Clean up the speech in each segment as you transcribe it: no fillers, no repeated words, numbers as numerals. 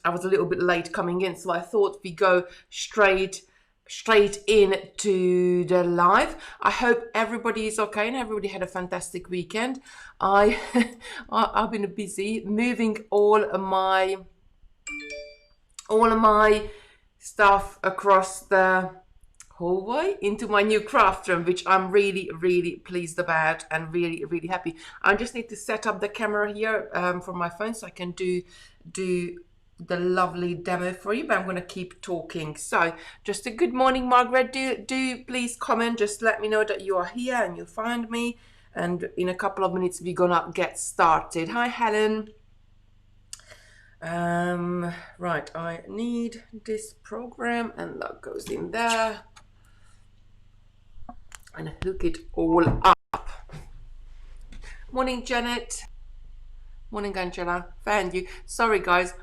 I was a little bit late coming in, so I thought we go straight in to the live. I hope everybody is okay and everybody had a fantastic weekend. I I've been busy moving all of my stuff across the hallway into my new craft room, which I'm really pleased about and really happy. I just need to set up the camera here for my phone so I can do the lovely demo for you, but I'm going to keep talking. So just a good morning, Margaret. Do please comment, just let me know that you are here and you find me, and in a couple of minutes we're gonna get started. Hi Helen. Right, I need this program and that goes in there and hook it all up. Morning Janet. Morning Angela. Thank you. Sorry guys,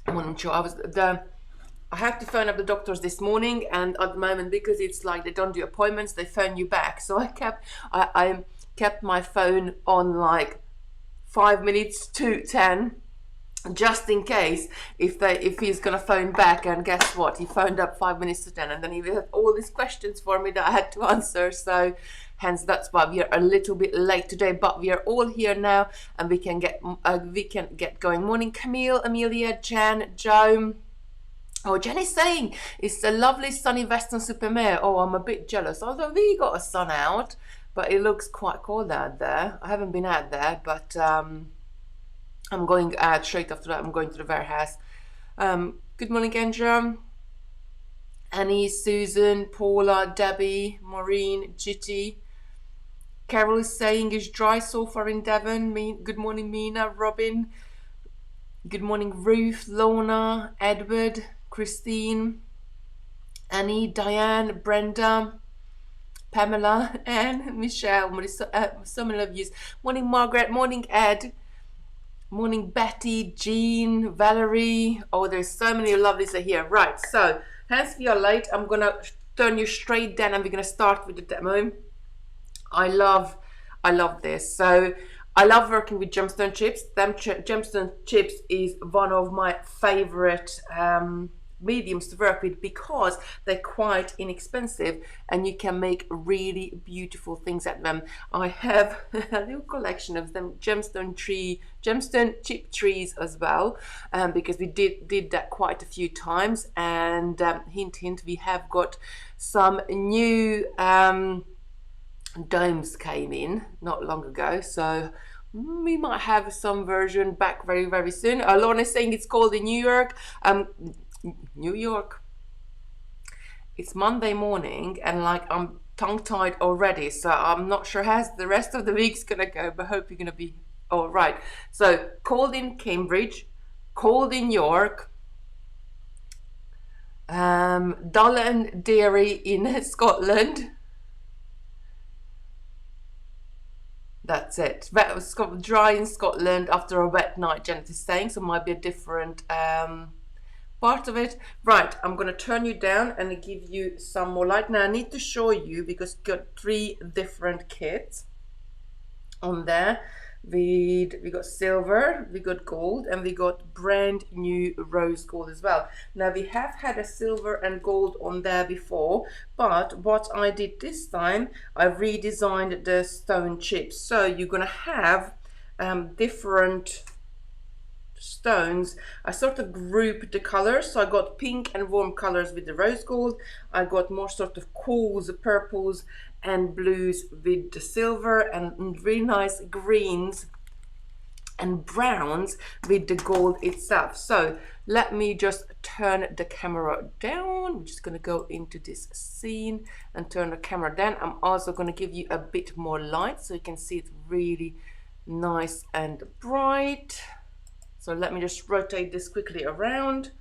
I wasn't sure. I had to phone up the doctors this morning, and at the moment, because it's like they don't do appointments, they phone you back. So I kept my phone on like 5 minutes to 10, just in case if he's gonna phone back. And guess what? He phoned up 5 minutes to 10, and then he had all these questions for me that I had to answer. So hence that's why we are a little bit late today, but we are all here now and we can get going. Morning Camille, Amelia, Jan, Joe. Oh, Jen is saying it's a lovely sunny Western-super-Mare. Oh, I'm a bit jealous. Although we got a sun out, but it looks quite cold out there. I haven't been out there, but I'm going out straight after that. I'm going to the warehouse. Good morning, Andrea. Annie, Susan, Paula, Debbie, Maureen, Jitty. Carol is saying it's dry so far in Devon. Good morning, Mina, Robin. Good morning, Ruth, Lorna, Edward, Christine, Annie, Diane, Brenda, Pamela, Anne, Michelle. So many of you. Morning, Margaret. Morning, Ed. Morning, Betty, Jean, Valerie. Oh, there's so many lovelies are here. Right, so hence we are late. I'm gonna turn you straight down and we're gonna start with the demo. I love this. So I love working with gemstone chips. Gemstone chips is one of my favorite mediums to work with because they're quite inexpensive and you can make really beautiful things at them. I have a little collection of them gemstone chip trees as well, because we did that quite a few times. And hint, we have got some new domes came in not long ago, so we might have some version back very soon. Lorna is saying it's cold in New York. New York, it's Monday morning and like I'm tongue-tied already, so I'm not sure how the rest of the week's gonna go, but hope you're gonna be all right. So cold in Cambridge, cold in York, dull and dairy in Scotland. That's it. Dry in Scotland after a wet night, Janet is saying, so it might be a different part of it. Right, I'm going to turn you down and give you some more light. Now I need to show you because we've got 3 different kits on there. We got silver, we got gold, and we got brand new rose gold as well. Now we have had a silver and gold on there before, but what I did this time, I redesigned the stone chips. So you're gonna have different stones. I sort of grouped the colors, so I got pink and warm colors with the rose gold. I got more sort of cools, purples and blues with the silver, and really nice greens and browns with the gold itself. So let me just turn the camera down. I'm just going to go into this scene and turn the camera down. I'm also going to give you a bit more light so you can see it really nice and bright. So let me just rotate this quickly around.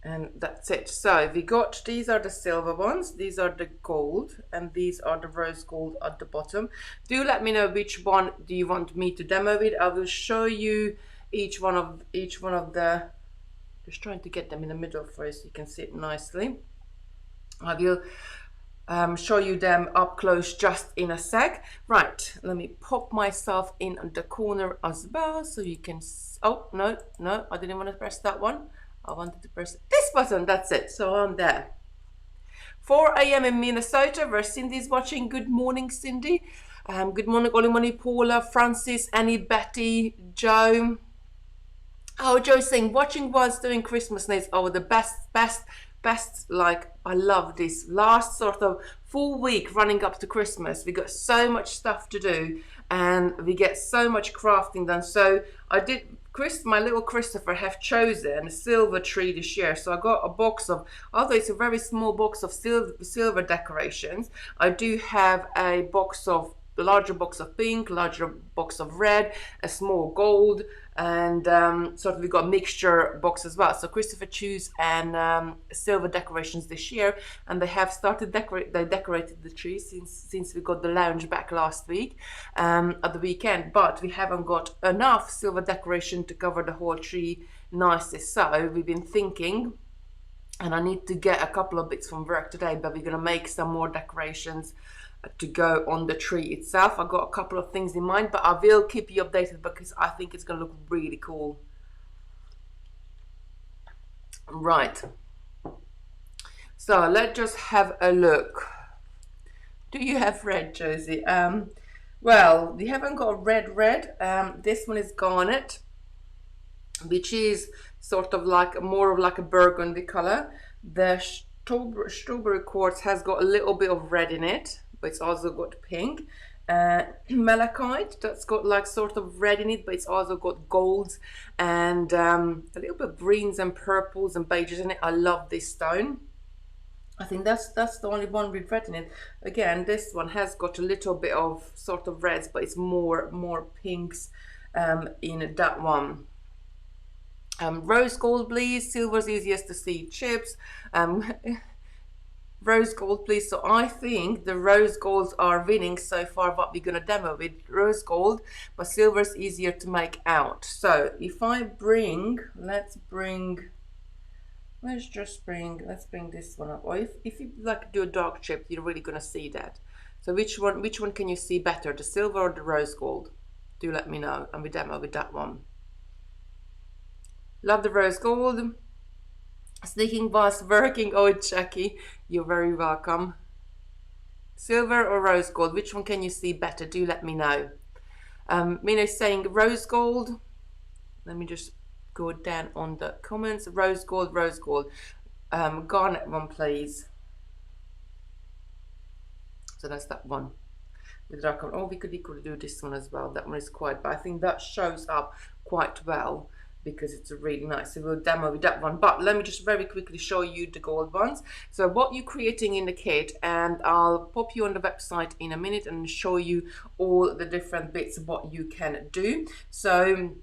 And that's it. So we got, these are the silver ones, these are the gold, and these are the rose gold at the bottom. Do let me know which one do you want me to demo with. I will show you each one of the, just trying to get them in the middle for you so you can see it nicely. I will show you them up close just in a sec. Right, let me pop myself in the corner as well so you can oh no, I didn't want to press that one. I wanted to press this button. That's it. So I'm there. 4 a.m. in Minnesota where Cindy's watching. Good morning, Cindy. Good morning, Olimoni, Paula, Francis, Annie, Betty, Joe. Oh, Joe's saying watching whilst doing Christmas nights. Oh, the best. Like, I love this last sort of full week running up to Christmas. We got so much stuff to do and we get so much crafting done. So I did, my little Christopher have chosen a silver tree this year. So I got a box of, although it's a very small box of silver decorations, I do have a larger box of pink, larger box of red, a small gold, and sort of we got a mixture box as well. So Christopher chose and silver decorations this year, and they have started they decorated the tree since we got the lounge back last week at the weekend, but we haven't got enough silver decoration to cover the whole tree nicely. So we've been thinking, and I need to get a couple of bits from work today, but we're gonna make some more decorations to go on the tree itself. I've got a couple of things in mind, but I will keep you updated because I think it's going to look really cool. Right, so let's just have a look. Do you have red, Josie? Well, we haven't got red. This one is garnet, which is sort of like more of like a burgundy color. The strawberry quartz has got a little bit of red in it, but it's also got pink. Malachite, that's got like sort of red in it, but it's also got golds and a little bit of greens and purples and beiges in it. I love this stone. I think that's the only one with red in it. Again, this one has got a little bit of sort of reds, but it's more pinks in that one. Rose gold, please. Silver's easiest to see. Chips. Rose gold, please. So I think the rose golds are winning so far what we're going to demo with rose gold, but silver's easier to make out. So if I bring, let's bring this one up. Or if you like do a dark chip, you're really going to see that. So which one can you see better, the silver or the rose gold? Do let me know, and we demo with that one. Love the rose gold. Sneaking whilst working. Oh, Jackie, you're very welcome. Silver or rose gold, which one can you see better? Do let me know. Mina's saying rose gold. Let me just go down on the comments. Rose gold. Garnet one, please. So that's that one with dark one. Oh, we could equally do this one as well. That one is quite, but I think that shows up quite well because it's a really nice. So we'll demo with that one, but let me just very quickly show you the gold ones. So what you're creating in the kit, and I'll pop you on the website in a minute and show you all the different bits of what you can do. So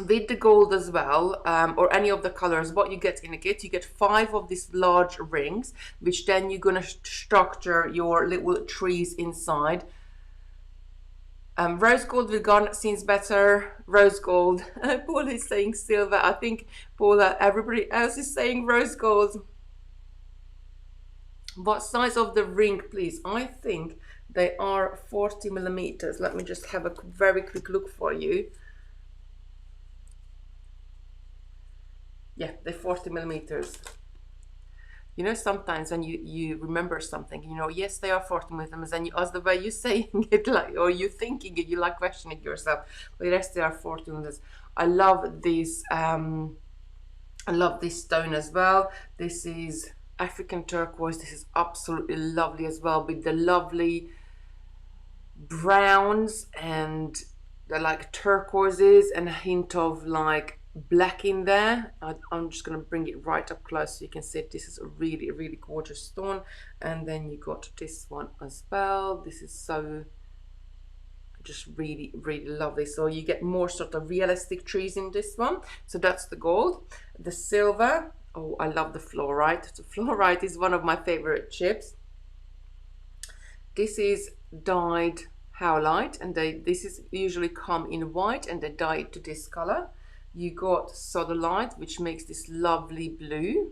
with the gold as well, or any of the colors, what you get in the kit, you get 5 of these large rings, which then you're going to structure your little trees inside. Rose gold with garnet seems better. Rose gold. Paula is saying silver. I think Paula, everybody else is saying rose gold. What size of the ring, please? I think they are 40 millimeters. Let me just have a very quick look for you. Yeah, they're 40 millimeters. You know, sometimes when you remember something, you know, yes, they are 40 millimeters, and you ask the way you're saying it, like, or you thinking it, you like questioning yourself. But yes, they are 40 millimeters. I love this. I love this stone as well. This is African turquoise. This is absolutely lovely as well, with the lovely browns and the like turquoises and a hint of like black in there. I'm just going to bring it right up close so you can see it. This is a really, really gorgeous stone. And then you got this one as well. This is so just really, really lovely. So you get more sort of realistic trees in this one. So that's the gold. The silver, oh, I love the fluorite. The fluorite is one of my favorite chips. This is dyed howlite, and this is usually come in white, and they dye it to this color. You got sodalite, which makes this lovely blue.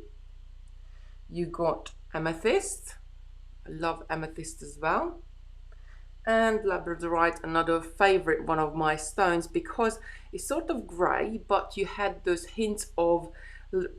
You got amethyst, I love amethyst as well. And labradorite, another favorite one of my stones, because it's sort of grey, but you had those hints of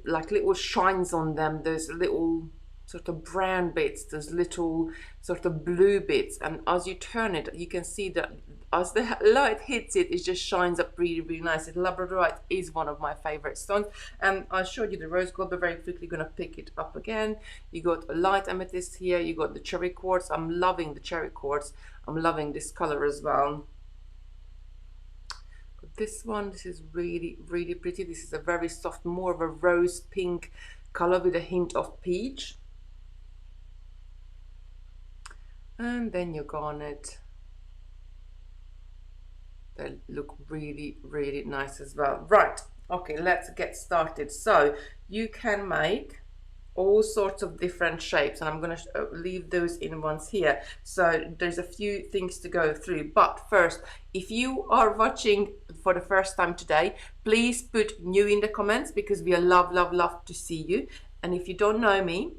like little shines on them, those little sort of brown bits, those little sort of blue bits, and as you turn it, you can see that as the light hits it, it just shines up really, really nice. And labradorite is one of my favorite stones. And I showed you the rose gold, but very quickly gonna pick it up again. You got a light amethyst here, you got the cherry quartz. I'm loving the cherry quartz. I'm loving this color as well. This one, this is really, really pretty. This is a very soft, more of a rose pink color with a hint of peach. And then your garnet. They look really, really nice as well. Right, okay, let's get started. So you can make all sorts of different shapes, and I'm going to leave those in ones here. So there's a few things to go through, but first, if you are watching for the first time today, please put new in the comments, because we love, love, love to see you. And if you don't know me,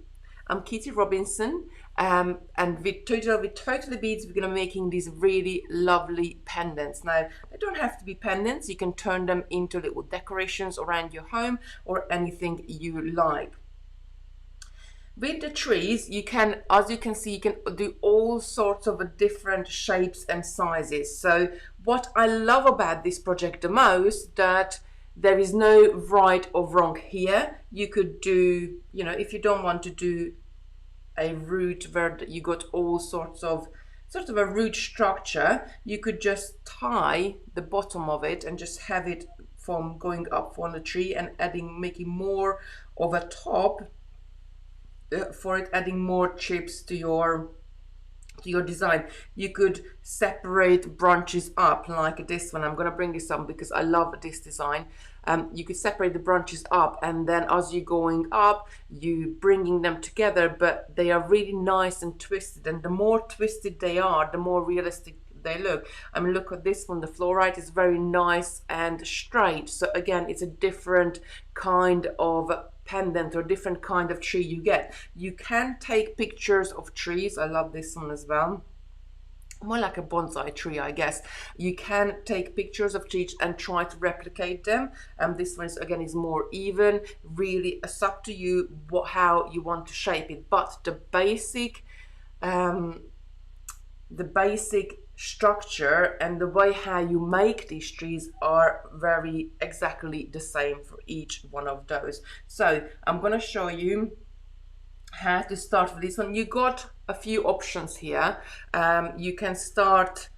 I'm Kitty Robinson, and with Totally Beads, we're going to be making these really lovely pendants. Now, they don't have to be pendants. You can turn them into little decorations around your home or anything you like. With the trees, you can, as you can see, you can do all sorts of different shapes and sizes. So what I love about this project the most, that there is no right or wrong here. You could do, you know, if you don't want to do a root where you got all sorts of sort of a root structure, you could just tie the bottom of it and just have it from going up on the tree and making more of a top for it, adding more chips to your design. You could separate branches up like this one. I'm going to bring this up because I love this design. You could separate the branches up, and then as you're going up, you bringing them together, but they are really nice and twisted, and the more twisted they are, the more realistic they look. I mean, look at this one. The fluorite is very nice and straight. So again, it's a different kind of pendant or different kind of tree you get. You can take pictures of trees. I love this one as well. More like a bonsai tree, I guess. You can take pictures of trees and try to replicate them. This one is, again, is more even. Really, it's up to you how you want to shape it. But the basic structure and the way how you make these trees are very exactly the same for each one of those. So I'm going to show you how to start with this one. You got a few options here. You can start,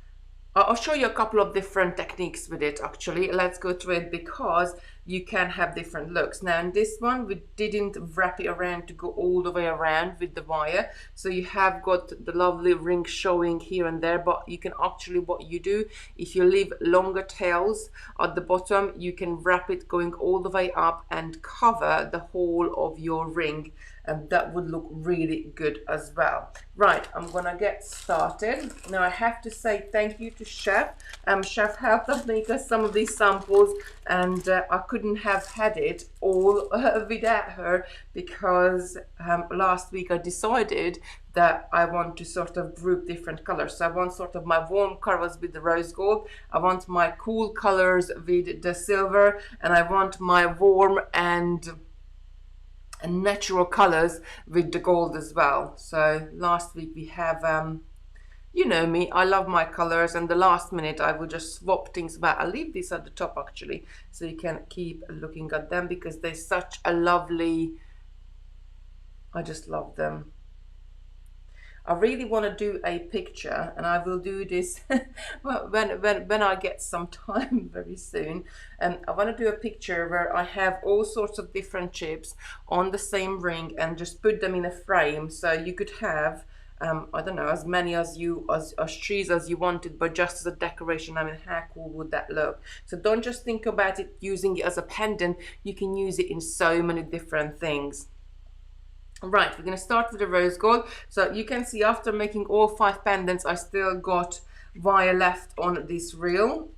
I'll show you a couple of different techniques with it actually. Let's go through it because you can have different looks. Now in this one, we didn't wrap it around to go all the way around with the wire. So you have got the lovely ring showing here and there, but you can actually, what you do, if you leave longer tails at the bottom, you can wrap it going all the way up and cover the whole of your ring. And that would look really good as well. Right, I'm gonna get started. Now I have to say thank you to Chef. Chef helped us make us some of these samples, and I couldn't have had it all without her, because last week I decided that I want to sort of group different colors. So I want sort of my warm colors with the rose gold, I want my cool colors with the silver, and I want my warm and natural colors with the gold as well. So last week we have you know me, I love my colors, and the last minute I will just swap things back. I'll leave this at the top actually, so you can keep looking at them, because they're such a lovely, I just love them. I really want to do a picture, and I will do this when I get some time very soon. I want to do a picture where I have all sorts of different chips on the same ring and just put them in a frame, so you could have I don't know, as many as trees as you wanted, but just as a decoration. I mean, how cool would that look? So don't just think about it using it as a pendant. You can use it in so many different things. Right, we're going to start with the rose gold. So you can see after making all 5 pendants, I still got wire left on this reel.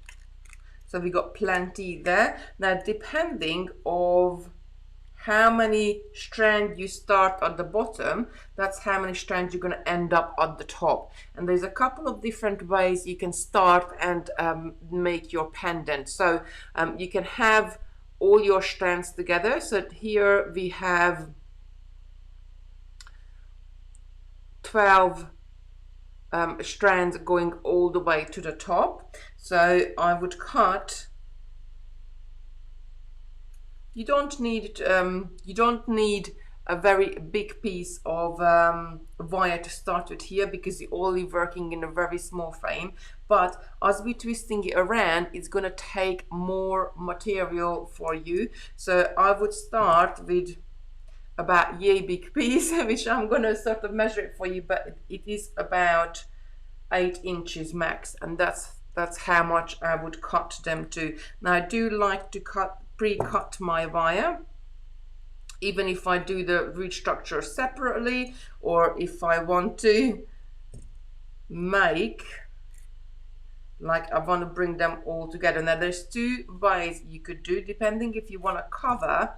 So we got plenty there. Now, depending of how many strands you start at the bottom, that's how many strands you're going to end up at the top. And there's a couple of different ways you can start and make your pendant. So you can have all your strands together. So here we have 12 strands going all the way to the top. So I would cut. You don't need a very big piece of wire to start with here, because you're only working in a very small frame. But as we're twisting it around, it's going to take more material for you. So I would start with about yay big piece, which I'm going to sort of measure it for you, but it is about 8 inches max, and that's how much I would cut them to. Now I do like to pre-cut my wire, even if I do the root structure separately, or if I want to make, like I want to bring them all together. Now there's 2 ways you could do, depending if you want to cover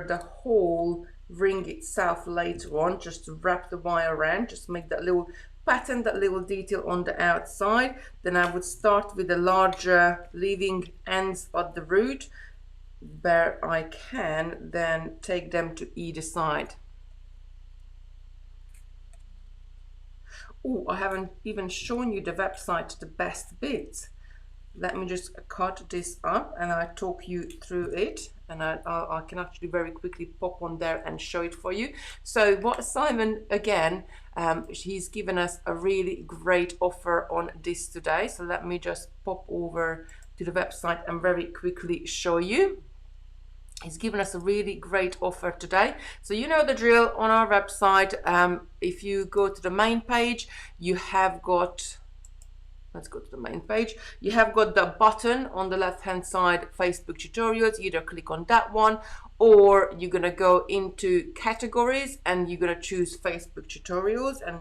the whole ring itself later on, just to wrap the wire around, just make that little pattern, that little detail on the outside. Then I would start with the larger, leaving ends at the root where I can then take them to either side. Oh, I haven't even shown you the website, the best bits. Let me just cut this up and I talk you through it, and I can actually very quickly pop on there and show it for you. So what Simon, again, he's given us a really great offer on this today. So let me just pop over to the website and very quickly show you. He's given us a really great offer today. So you know the drill. On our website, if you go to the main page, you have got, let's go to the main page. You have got the button on the left hand side, Facebook tutorials. Either click on that one, or you're gonna go into categories and you're gonna choose Facebook tutorials and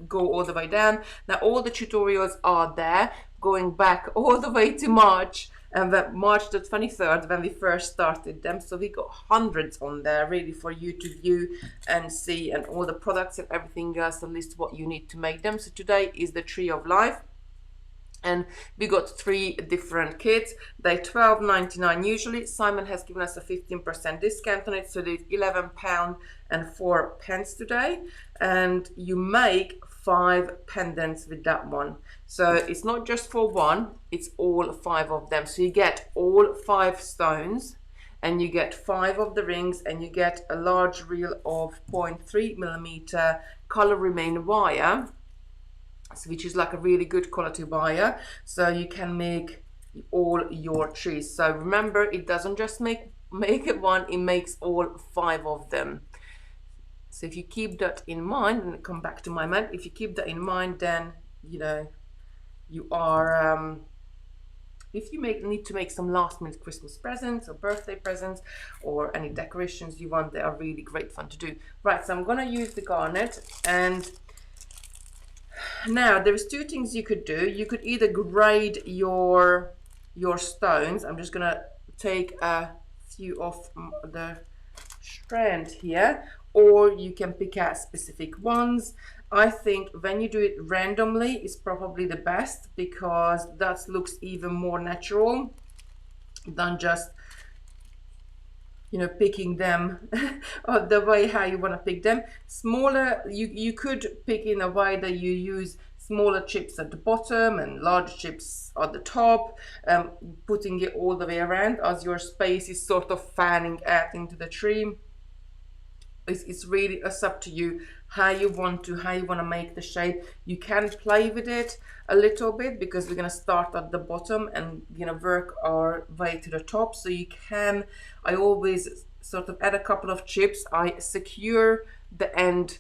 go all the way down. Now all the tutorials are there, going back all the way to March, and March the 23rd, when we first started them. So we got hundreds on there really for you to view and see, and all the products and everything else, to list what you need to make them. So today is the Tree of Life, and we got 3 different kits. They're £12.99 usually. Simon has given us a 15% discount on it, so there's £11 and 4 pence today, and you make 5 pendants with that one. So it's not just for one, it's all 5 of them. So you get all 5 stones, and you get 5 of the rings, and you get a large reel of 0.3mm color remain wire, so which is like a really good quality wire, so you can make all your trees. So remember, it doesn't just make it one, it makes all 5 of them. So if you keep that in mind, and come back to my mind, if you keep that in mind, then you know you are if you need to make some last minute Christmas presents or birthday presents or any decorations you want, they are really great fun to do. Right, so I'm gonna use the garnet, and now there's 2 things you could do. You could either grade your stones. I'm just gonna take a few of the strand here, or you can pick out specific ones. I think when you do it randomly is probably the best, because that looks even more natural than just, you know, picking them or the way how you want to pick them. Smaller, you could pick in a way that you use smaller chips at the bottom and large chips at the top, putting it all the way around as your space is sort of fanning out into the tree. It's really up to you how you want to make the shape. You can play with it a little bit, because we're going to start at the bottom and work our way to the top. So you can, I always sort of add a couple of chips. I secure the end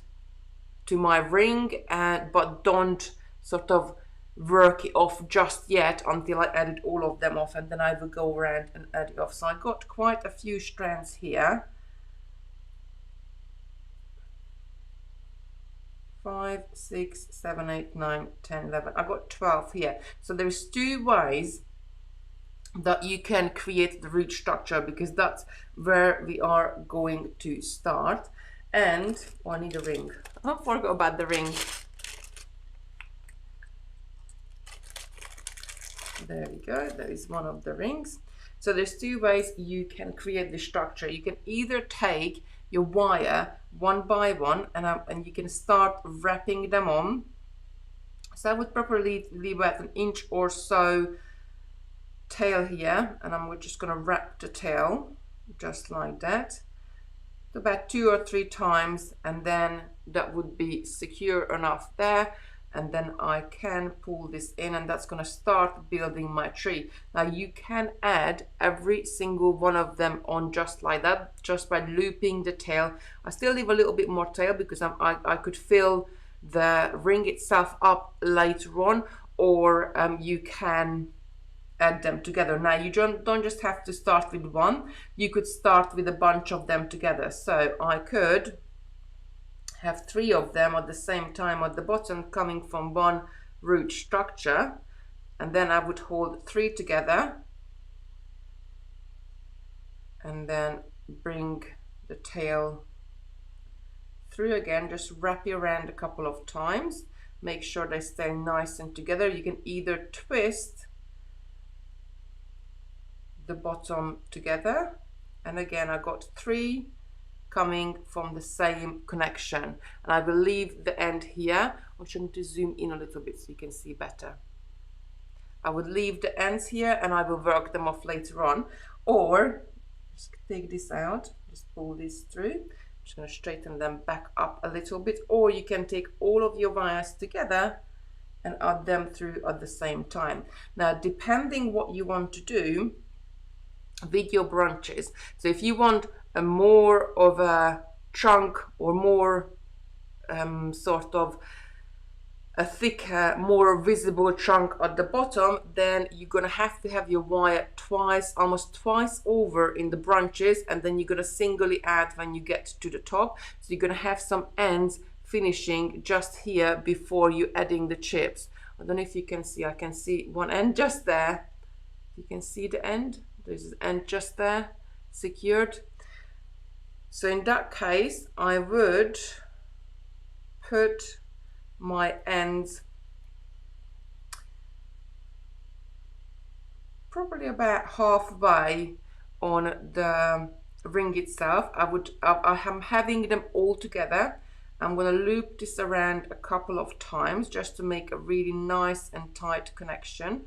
to my ring, but don't sort of work it off just yet until I added all of them off, and then I will go around and add it off. So I got quite a few strands here. 5, 6, 7, 8, 9, 10, 11. I got 12 here. So there's 2 ways that you can create the root structure, because that's where we are going to start. And oh, I need a ring. I forgot about the ring. There we go, that is one of the rings. So there's two ways you can create the structure. You can either take your wire one by one and you can start wrapping them on. So I would probably leave about an inch or so tail here, and I'm just going to wrap the tail just like that, about 2 or 3 times, and then that would be secure enough there, and then I can pull this in, and that's going to start building my tree. Now you can add every single one of them on just like that, just by looping the tail. I still leave a little bit more tail because I could fill the ring itself up later on, or you can add them together. Now you don't just have to start with one, you could start with a bunch of them together. So I could have 3 of them at the same time at the bottom coming from one root structure, and then I would hold 3 together and then bring the tail through again. Just wrap it around a couple of times, make sure they stay nice and together. You can either twist the bottom together, and again I got 3 coming from the same connection, and I will leave the end here. I'm trying to zoom in a little bit so you can see better. I would leave the ends here and I will work them off later on, or just take this out, just pull this through. I'm just going to straighten them back up a little bit, or you can take all of your wires together and add them through at the same time. Now depending what you want to do with your branches, so if you want a more of a trunk or more sort of a thicker, more visible trunk at the bottom, then you're gonna have to have your wire twice, almost twice over in the branches, and then you're gonna singly add when you get to the top. So you're gonna have some ends finishing just here before you adding the chips. I don't know if you can see, I can see one end just there. You can see the end. There's an end just there, secured. So in that case, I would put my ends probably about halfway on the ring itself. I am having them all together. I'm going to loop this around a couple of times just to make a really nice and tight connection,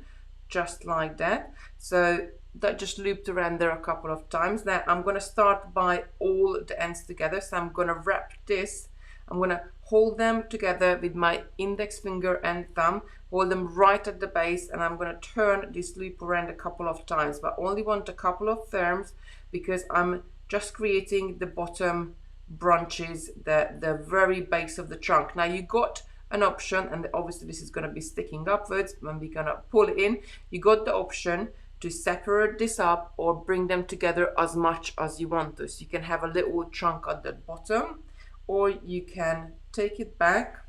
just like that. So that just looped around there a couple of times. Now I'm going to start by all the ends together. So I'm going to wrap this, I'm going to hold them together with my index finger and thumb, hold them right at the base, and I'm going to turn this loop around a couple of times, but I only want a couple of turns because I'm just creating the bottom branches, the very base of the trunk. Now you got an option, and obviously this is going to be sticking upwards when we're going to pull it in. You got the option to separate this up or bring them together as much as you want to. So you can have a little trunk at the bottom, or you can take it back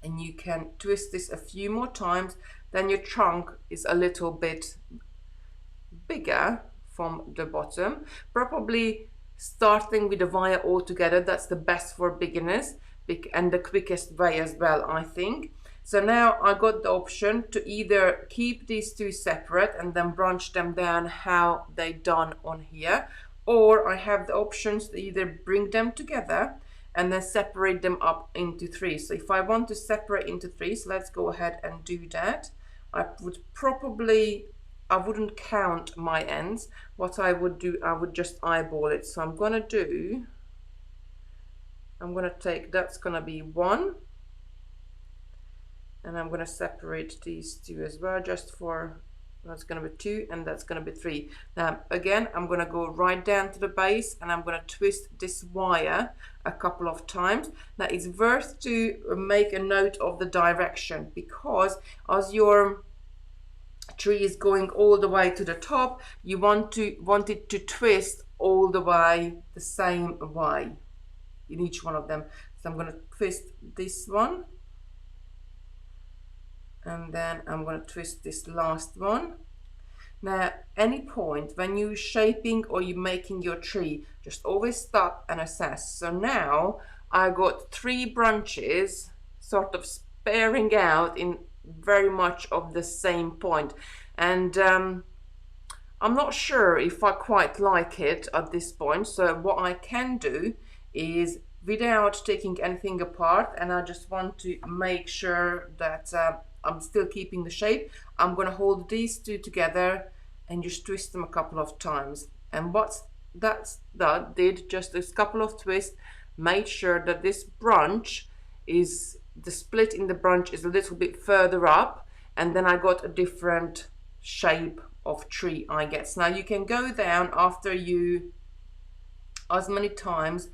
and you can twist this a few more times. Then your trunk is a little bit bigger from the bottom. Probably starting with the wire all together, that's the best for beginners and the quickest way as well, I think. So now I got the option to either keep these 2 separate and then branch them down how they done on here, or I have the options to either bring them together and then separate them up into 3. So if I want to separate into 3, so let's go ahead and do that. I wouldn't count my ends. What I would do, I would just eyeball it. So I'm gonna take, that's gonna be 1, and I'm gonna separate these 2 as well, just for, that's gonna be 2, and that's gonna be 3. Now again, I'm gonna go right down to the base and I'm gonna twist this wire a couple of times. Now it's worth to make a note of the direction, because as your tree is going all the way to the top, you want it to twist all the way the same way in each one of them. So I'm going to twist this one, and then I'm going to twist this last one. Now, any point when you're shaping or you're making your tree, just always stop and assess. So now I got 3 branches sort of sparing out in very much of the same point. And I'm not sure if I quite like it at this point. So what I can do is, without taking anything apart, and I just want to make sure that I'm still keeping the shape, I'm going to hold these 2 together and just twist them a couple of times. And what that did, just a couple of twists, made sure that this branch is, the split in the branch is a little bit further up, and then I got a different shape of tree, I guess. Now you can go down after you, as many times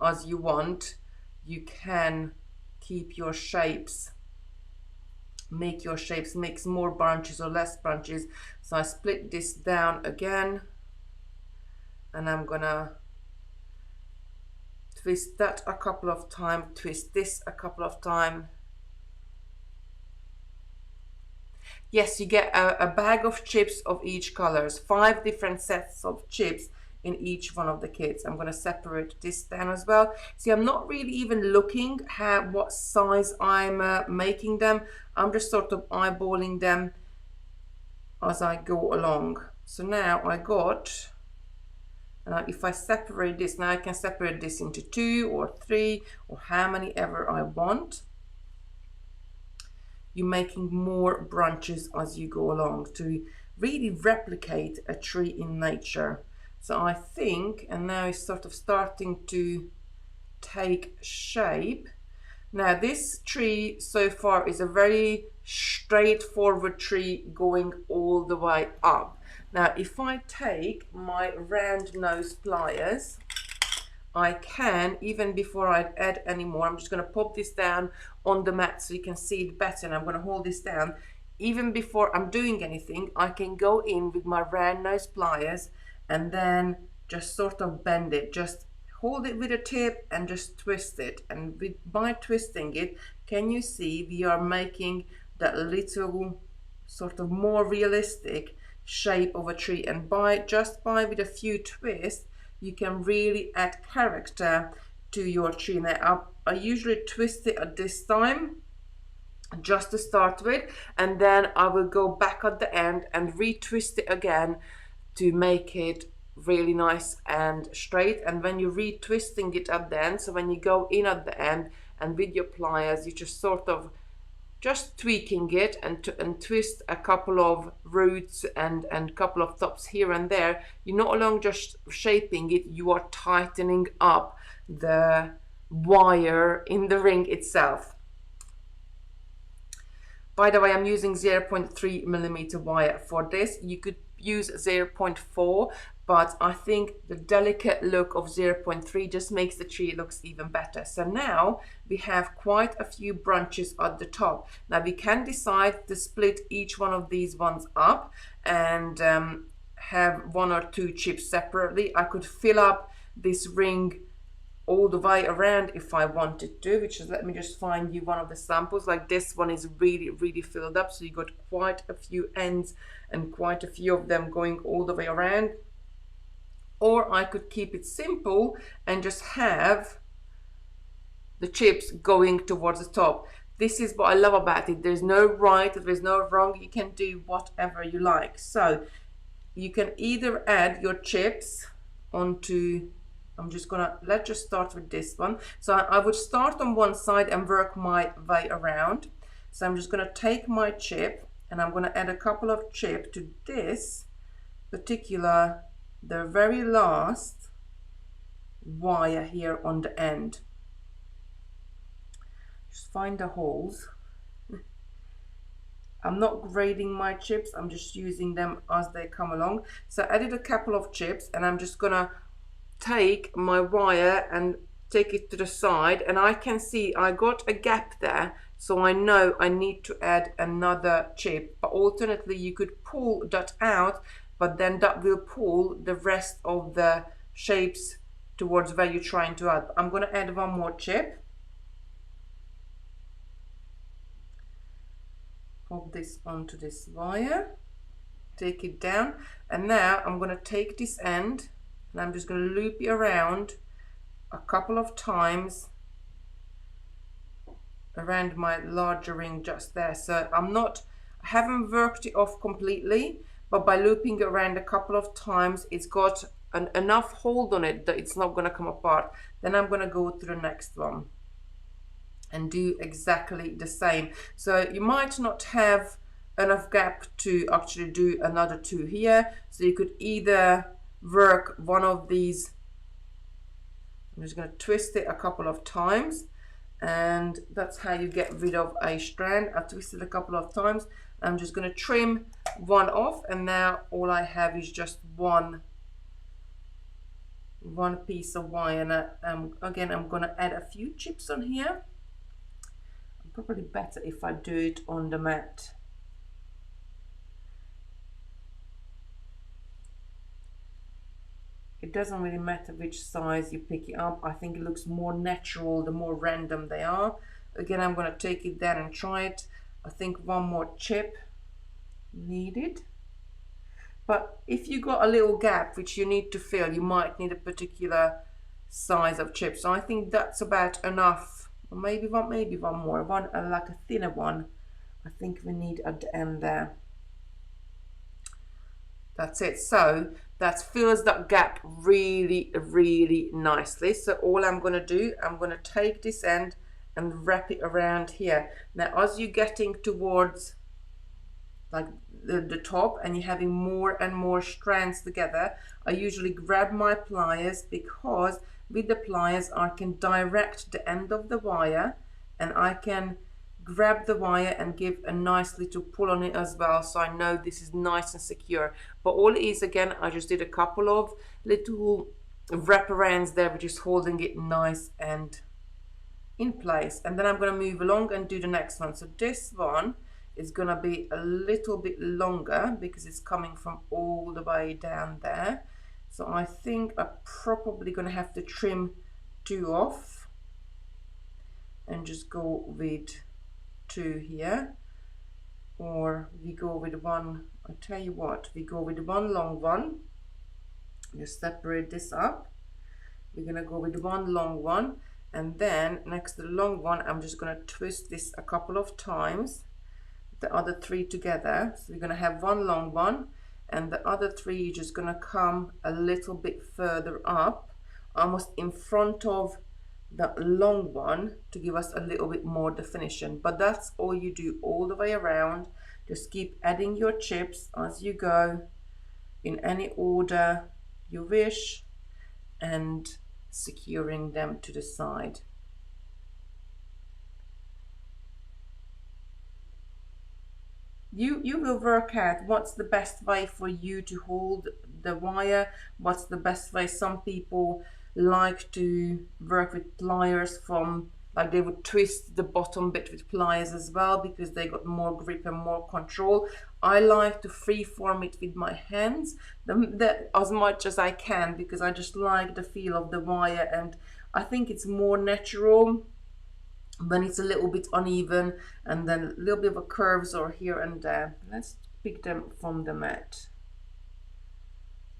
as you want. You can keep your shapes, make your shapes, make more branches or less branches. So I split this down again, and I'm gonna twist that a couple of times, twist this a couple of times. Yes, you get a bag of chips of each colors, 5 different sets of chips in each one of the kits. I'm going to separate this down as well. See, I'm not really even looking at what size I'm making them. I'm just sort of eyeballing them as I go along. So now I got, if I separate this, now I can separate this into 2 or 3 or how many ever I want. You're making more branches as you go along to really replicate a tree in nature. So I think, and now it's sort of starting to take shape. Now this tree so far is a very straightforward tree going all the way up. Now if I take my round nose pliers, I can, even before I add any more, I'm just going to pop this down on the mat so you can see it better, and I'm going to hold this down. Even before I'm doing anything, I can go in with my round nose pliers and then just sort of bend it, just hold it with a tip and just twist it. And by twisting it, can you see we are making that little sort of more realistic shape of a tree. And just by with a few twists, you can really add character to your tree. Now I usually twist it at this time just to start with, and then I will go back at the end and retwist it again to make it really nice and straight. And when you're retwisting it at the end, so when you go in at the end and with your pliers, you just sort of just tweaking it and twist a couple of roots and couple of tops here and there. You're not only just shaping it, you are tightening up the wire in the ring itself. By the way, I'm using 0.3 millimeter wire for this. You could use 0.4, but I think the delicate look of 0.3 just makes the tree looks even better. So now we have quite a few branches at the top. Now we can decide to split each one of these ones up and have 1 or 2 chips separately. I could fill up this ring all the way around if I wanted to, which is, let me just find you one of the samples. Like this one is really filled up, so you got quite a few ends and quite a few of them going all the way around. Or I could keep it simple and just have the chips going towards the top. This is what I love about it. There's no right, there's no wrong. You can do whatever you like. So you can either add your chips onto, let's just start with this one. So I would start on one side and work my way around. So I'm just gonna take my chip and I'm gonna add a couple of chips to this particular, the very last wire here on the end. Just find the holes. I'm not grading my chips, I'm just using them as they come along. So I added a couple of chips and I'm just gonna take my wire and take it to the side, and I can see I got a gap there, so I know I need to add another chip. But alternately you could pull that out, but then that will pull the rest of the shapes towards where you're trying to add. I'm going to add one more chip. Pop this onto this wire. take it down, and now I'm going to take this end and I'm just going to loop it around a couple of times around my larger ring just there. So I haven't worked it off completely, but by looping it around a couple of times, it's got enough hold on it that it's not going to come apart. Then I'm going to go to the next one and do exactly the same. So you might not have enough gap to actually do another two here, so you could either work one of these. I'm just going to twist it a couple of times, and that's how you get rid of a strand. I've twisted a couple of times. I'm just going to trim one off, and now all I have is just one piece of wire. And again, I'm going to add a few chips on here. Probably better if I do it on the mat. It doesn't really matter which size you pick it up. I think it looks more natural the more random they are. Again, I'm going to take it down and try it. I think one more chip needed. But if you got a little gap which you need to fill, you might need a particular size of chip. So I think that's about enough. Or maybe one more, like a thinner one. I think we need at the end there. That's it. So that fills that gap really, really nicely. So all I'm going to do, I'm going to take this end and wrap it around here. Now, as you're getting towards like the top and you're having more and more strands together, I usually grab my pliers, because with the pliers I can direct the end of the wire, and I can grab the wire and give a nice little pull on it as well, so I know this is nice and secure. But all it is, again, I just did a couple of little wraparounds there, which is holding it nice and in place. And then I'm going to move along and do the next one. So this one is going to be a little bit longer because it's coming from all the way down there. So I think I'm probably going to have to trim two off and just go with two here, or we go with one. I'll tell you what, we go with one long one. Just separate this up. We're going to go with one long one, and then next to the long one I'm just going to twist this a couple of times, the other three together. So we're going to have one long one, and the other three are just going to come a little bit further up, almost in front of the long one, to give us a little bit more definition. But that's all you do all the way around. Just keep adding your chips as you go in any order you wish, and securing them to the side. You will work out what's the best way for you to hold the wire, what's the best way. Some people like to work with pliers, from like they would twist the bottom bit with pliers as well, because they got more grip and more control. I like to freeform it with my hands as much as I can, because I just like the feel of the wire, and I think it's more natural when it's a little bit uneven and then a little bit of a curves or here and there. Let's pick them from the mat.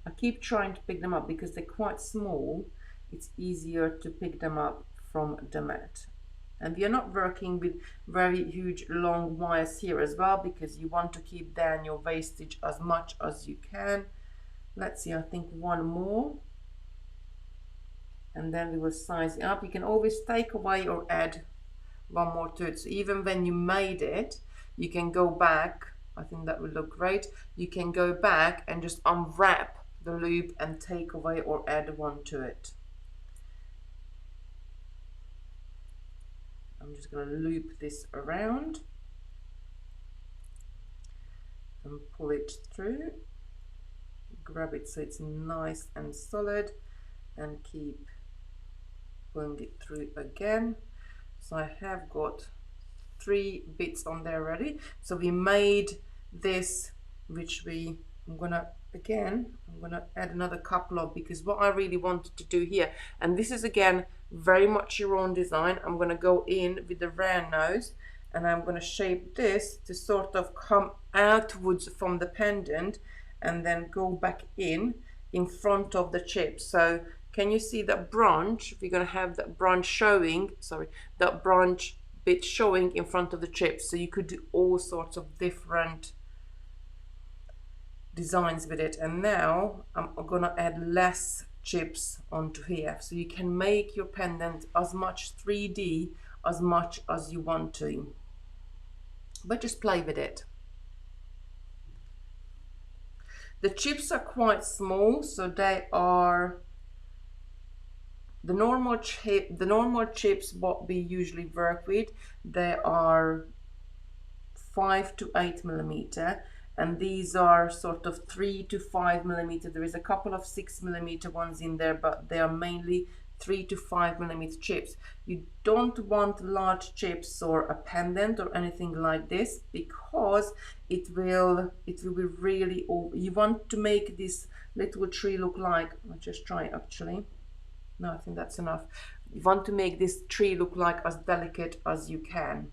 I keep trying to pick them up because they're quite small. It's easier to pick them up from the mat. And we are not working with very huge long wires here as well, because you want to keep down your wastage as much as you can. Let's see, I think one more, and then we will size it up. You can always take away or add one more to it. So even when you made it, you can go back. I think that would look great. You can go back and just unwrap the loop and take away or add one to it. I'm just going to loop this around and pull it through. Grab it so it's nice and solid, and keep pulling it through again. So I have got 3 bits on there already. So we made this, which I'm gonna add another couple of, because what I really wanted to do here, and this is again very much your own design, I'm gonna go in with the round nose and I'm going to shape this to sort of come outwards from the pendant and then go back in front of the chip. So can you see that branch? We're going to have that branch showing, sorry, that branch bit showing in front of the chip. So you could do all sorts of different designs with it. And now I'm gonna add less chips onto here, so you can make your pendant as much 3D as much as you want to, but just play with it. The chips are quite small, so they are the normal chips what we usually work with. They are 5 to 8 millimeter, and these are sort of 3 to 5 millimeter. There is a couple of 6 millimeter ones in there, but they are mainly 3 to 5 millimeter chips. You don't want large chips or a pendant or anything like this, because it will be really, you want to make this little tree look like, I'll just try actually. No, I think that's enough. You want to make this tree look like as delicate as you can.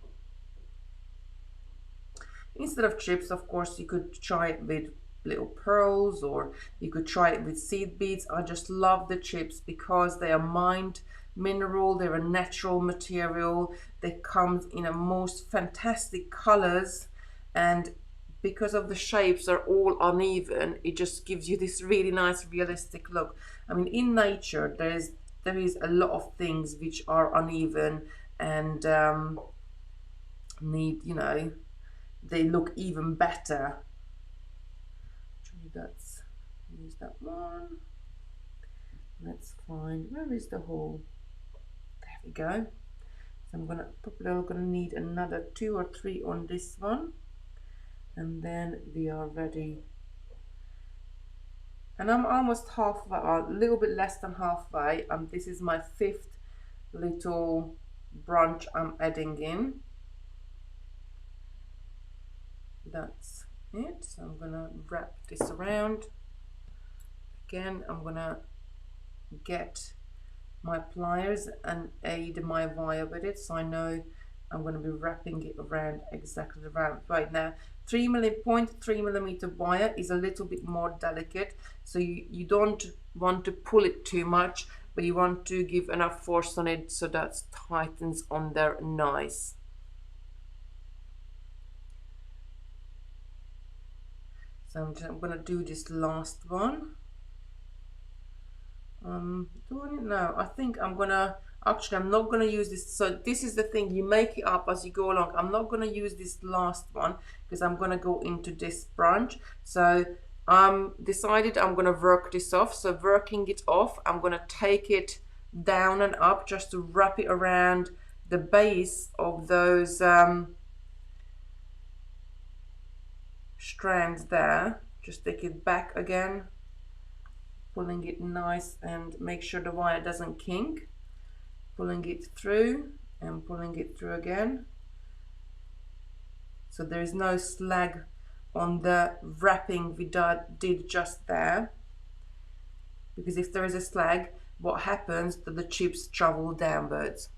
Instead of chips, of course, you could try it with little pearls, or you could try it with seed beads. I just love the chips because they are mined mineral, they're a natural material, they come in a most fantastic colors, and because of the shapes are all uneven, it just gives you this really nice realistic look. I mean, in nature there is a lot of things which are uneven and need, you know, they look even better. That's, use that one. Let's find, where is the hole? There we go. So I'm gonna need another 2 or 3 on this one, and then we are ready. And I'm almost halfway, a little bit less than halfway, and this is my 5th little branch I'm adding in. That's it. So I'm gonna wrap this around. Again, I'm gonna get my pliers and aid my wire with it, so I know I'm going to be wrapping it around exactly right now. 0.3 millimeter wire is a little bit more delicate, so you don't want to pull it too much, but you want to give enough force on it so that tightens on there nice. So I'm going to do this last one. No, I think I'm gonna, actually I'm not gonna use this. So this is the thing, you make it up as you go along. I'm not gonna use this last one because I'm gonna go into this branch. So I'm decided I'm gonna work this off. So working it off, I'm gonna take it down and up just to wrap it around the base of those strands there. Just take it back again, pulling it nice, and make sure the wire doesn't kink, pulling it through and pulling it through again, so there is no slag on the wrapping we did just there, because if there is a slag, what happens that the chips travel downwards.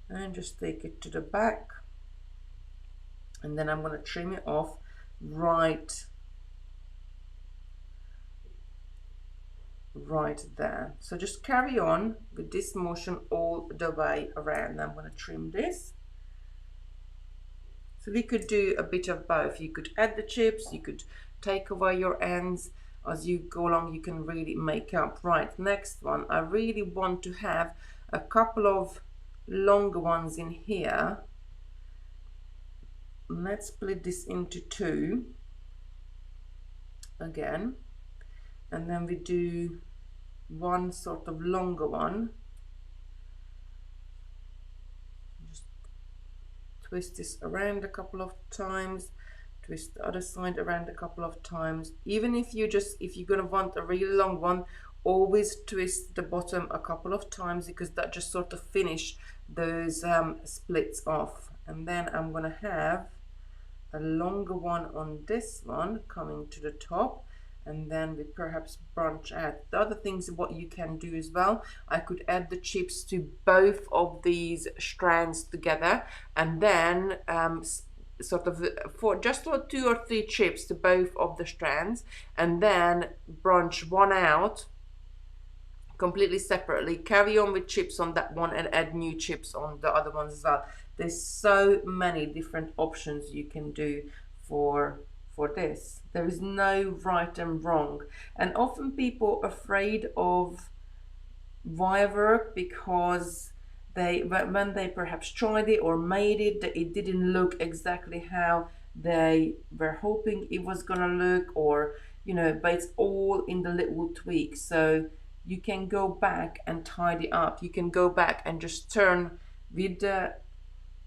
And just take it to the back, and then I'm going to trim it off right there. So just carry on with this motion all the way around. I'm going to trim this. So we could do a bit of both. You could add the chips, you could take away your ends. As you go along, you can really make up. Right, next one, I really want to have a couple of longer ones in here. Let's split this into 2 again, and then we do one sort of longer one. Just twist this around a couple of times, twist the other side around a couple of times. Even if you're gonna want a really long one, always twist the bottom a couple of times, because that just sort of finish those splits off. And then I'm gonna have a longer one on this one coming to the top, and then we perhaps branch out. The other things what you can do as well, I could add the chips to both of these strands together, and then sort of for just 2 or 3 chips to both of the strands, and then branch one out completely separately, carry on with chips on that one and add new chips on the other ones as well. There's so many different options you can do for this. There is no right and wrong, and often people are afraid of wire work because when they perhaps tried it or made it, it didn't look exactly how they were hoping it was gonna look, or but it's all in the little tweaks. So you can go back and tidy up. You can go back and just turn with the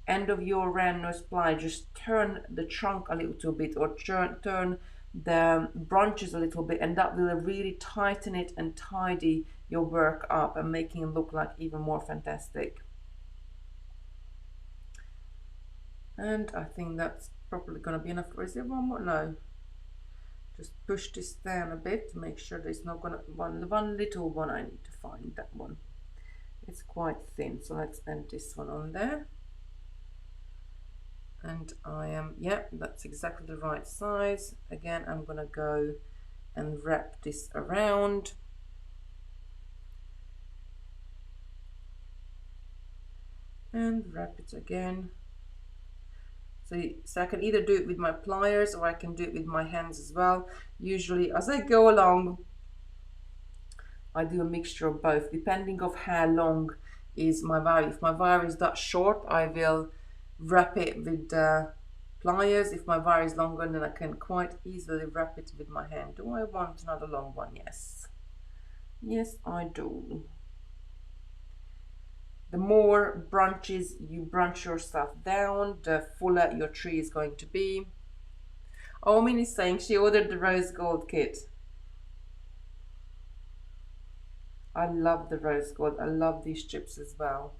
end of your round nose ply, just turn the trunk a little bit, or turn the branches a little bit, and that will really tighten it and tidy your work up and making it look like even more fantastic. And I think that's probably going to be enough. Or is there one more? No. Just push this down a bit to make sure there's not going to one little one. I need to find that one. It's quite thin, so let's add this one on there. And yeah, that's exactly the right size. Again, I'm gonna go and wrap this around. And wrap it again. So I can either do it with my pliers or I can do it with my hands as well. Usually as I go along, I do a mixture of both, depending of how long is my wire. If my wire is that short, I will wrap it with the pliers. If my wire is longer, then I can quite easily wrap it with my hand. Do I want another long one? Yes. Yes, I do. The more branches you branch your stuff down, the fuller your tree is going to be. Oh, Minnie's saying she ordered the rose gold kit. I love the rose gold. I love these chips as well.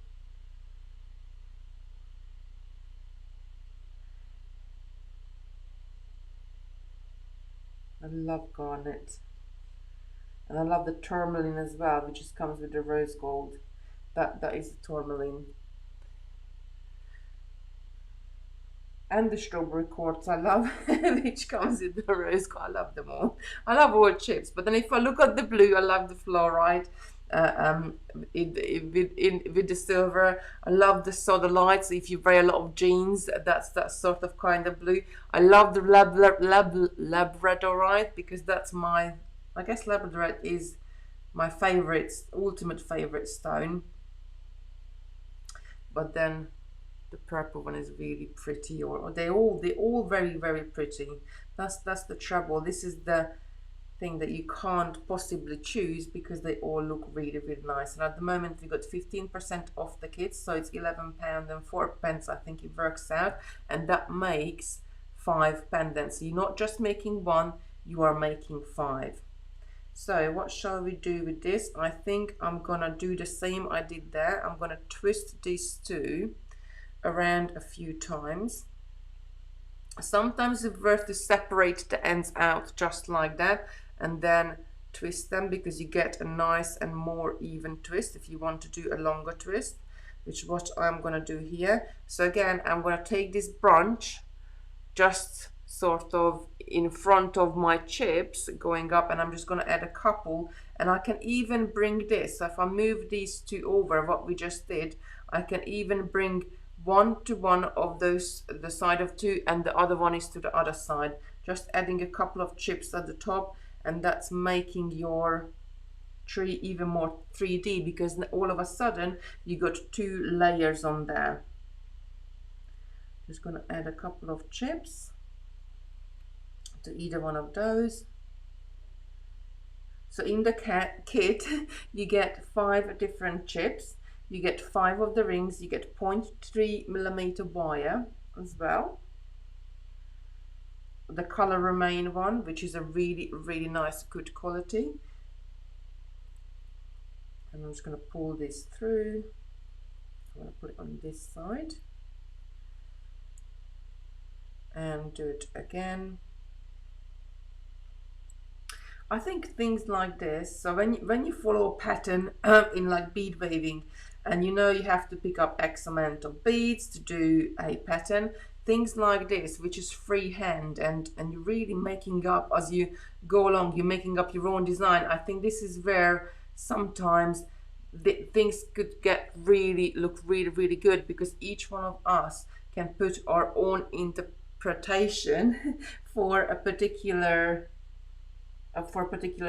I love garnet. And I love the tourmaline as well, which just comes with the rose gold. That is the tourmaline. And the strawberry quartz I love, which comes with the rose gold. I love them all. I love all chips. But then if I look at the blue, I love the fluorite. With the silver, I love the sodalite. If you wear a lot of jeans, that's that sort of kind of blue. I love the labradorite, because that's I guess labradorite is my favorite, ultimate favorite stone. But then the purple one is really pretty, or they're all very, very pretty. That's the trouble. This is the thing that you can't possibly choose, because they all look really, really nice. And at the moment we got 15% off the kits, so it's £11.04 I think it works out, and that makes 5 pendants. So you're not just making one, you are making 5. So what shall we do with this? I think I'm gonna do the same I did there. I'm gonna twist these two around a few times. Sometimes it's worth to separate the ends out just like that and then twist them, because you get a nice and more even twist if you want to do a longer twist, which is what I'm going to do here. So again, I'm going to take this branch just sort of in front of my chips going up, and I'm just going to add a couple, and I can even bring this. So if I move these two over, what we just did, I can even bring one to one of those, the side of two, and the other one is to the other side, just adding a couple of chips at the top, and that's making your tree even more 3D, because all of a sudden you got 2 layers on there. Just going to add a couple of chips to either one of those. So in the kit you get 5 different chips, you get 5 of the rings, you get 0.3mm wire as well, the color remain one, which is a really, really nice, good quality. And I'm just going to pull this through. I'm going to put it on this side and do it again. I think things like this, so when you follow a pattern in like bead waving, and you know you have to pick up X amount of beads to do a pattern, things like this, which is freehand, and you're really making up as you go along, you're making up your own design. I think this is where sometimes things could get look really good, because each one of us can put our own interpretation for a particular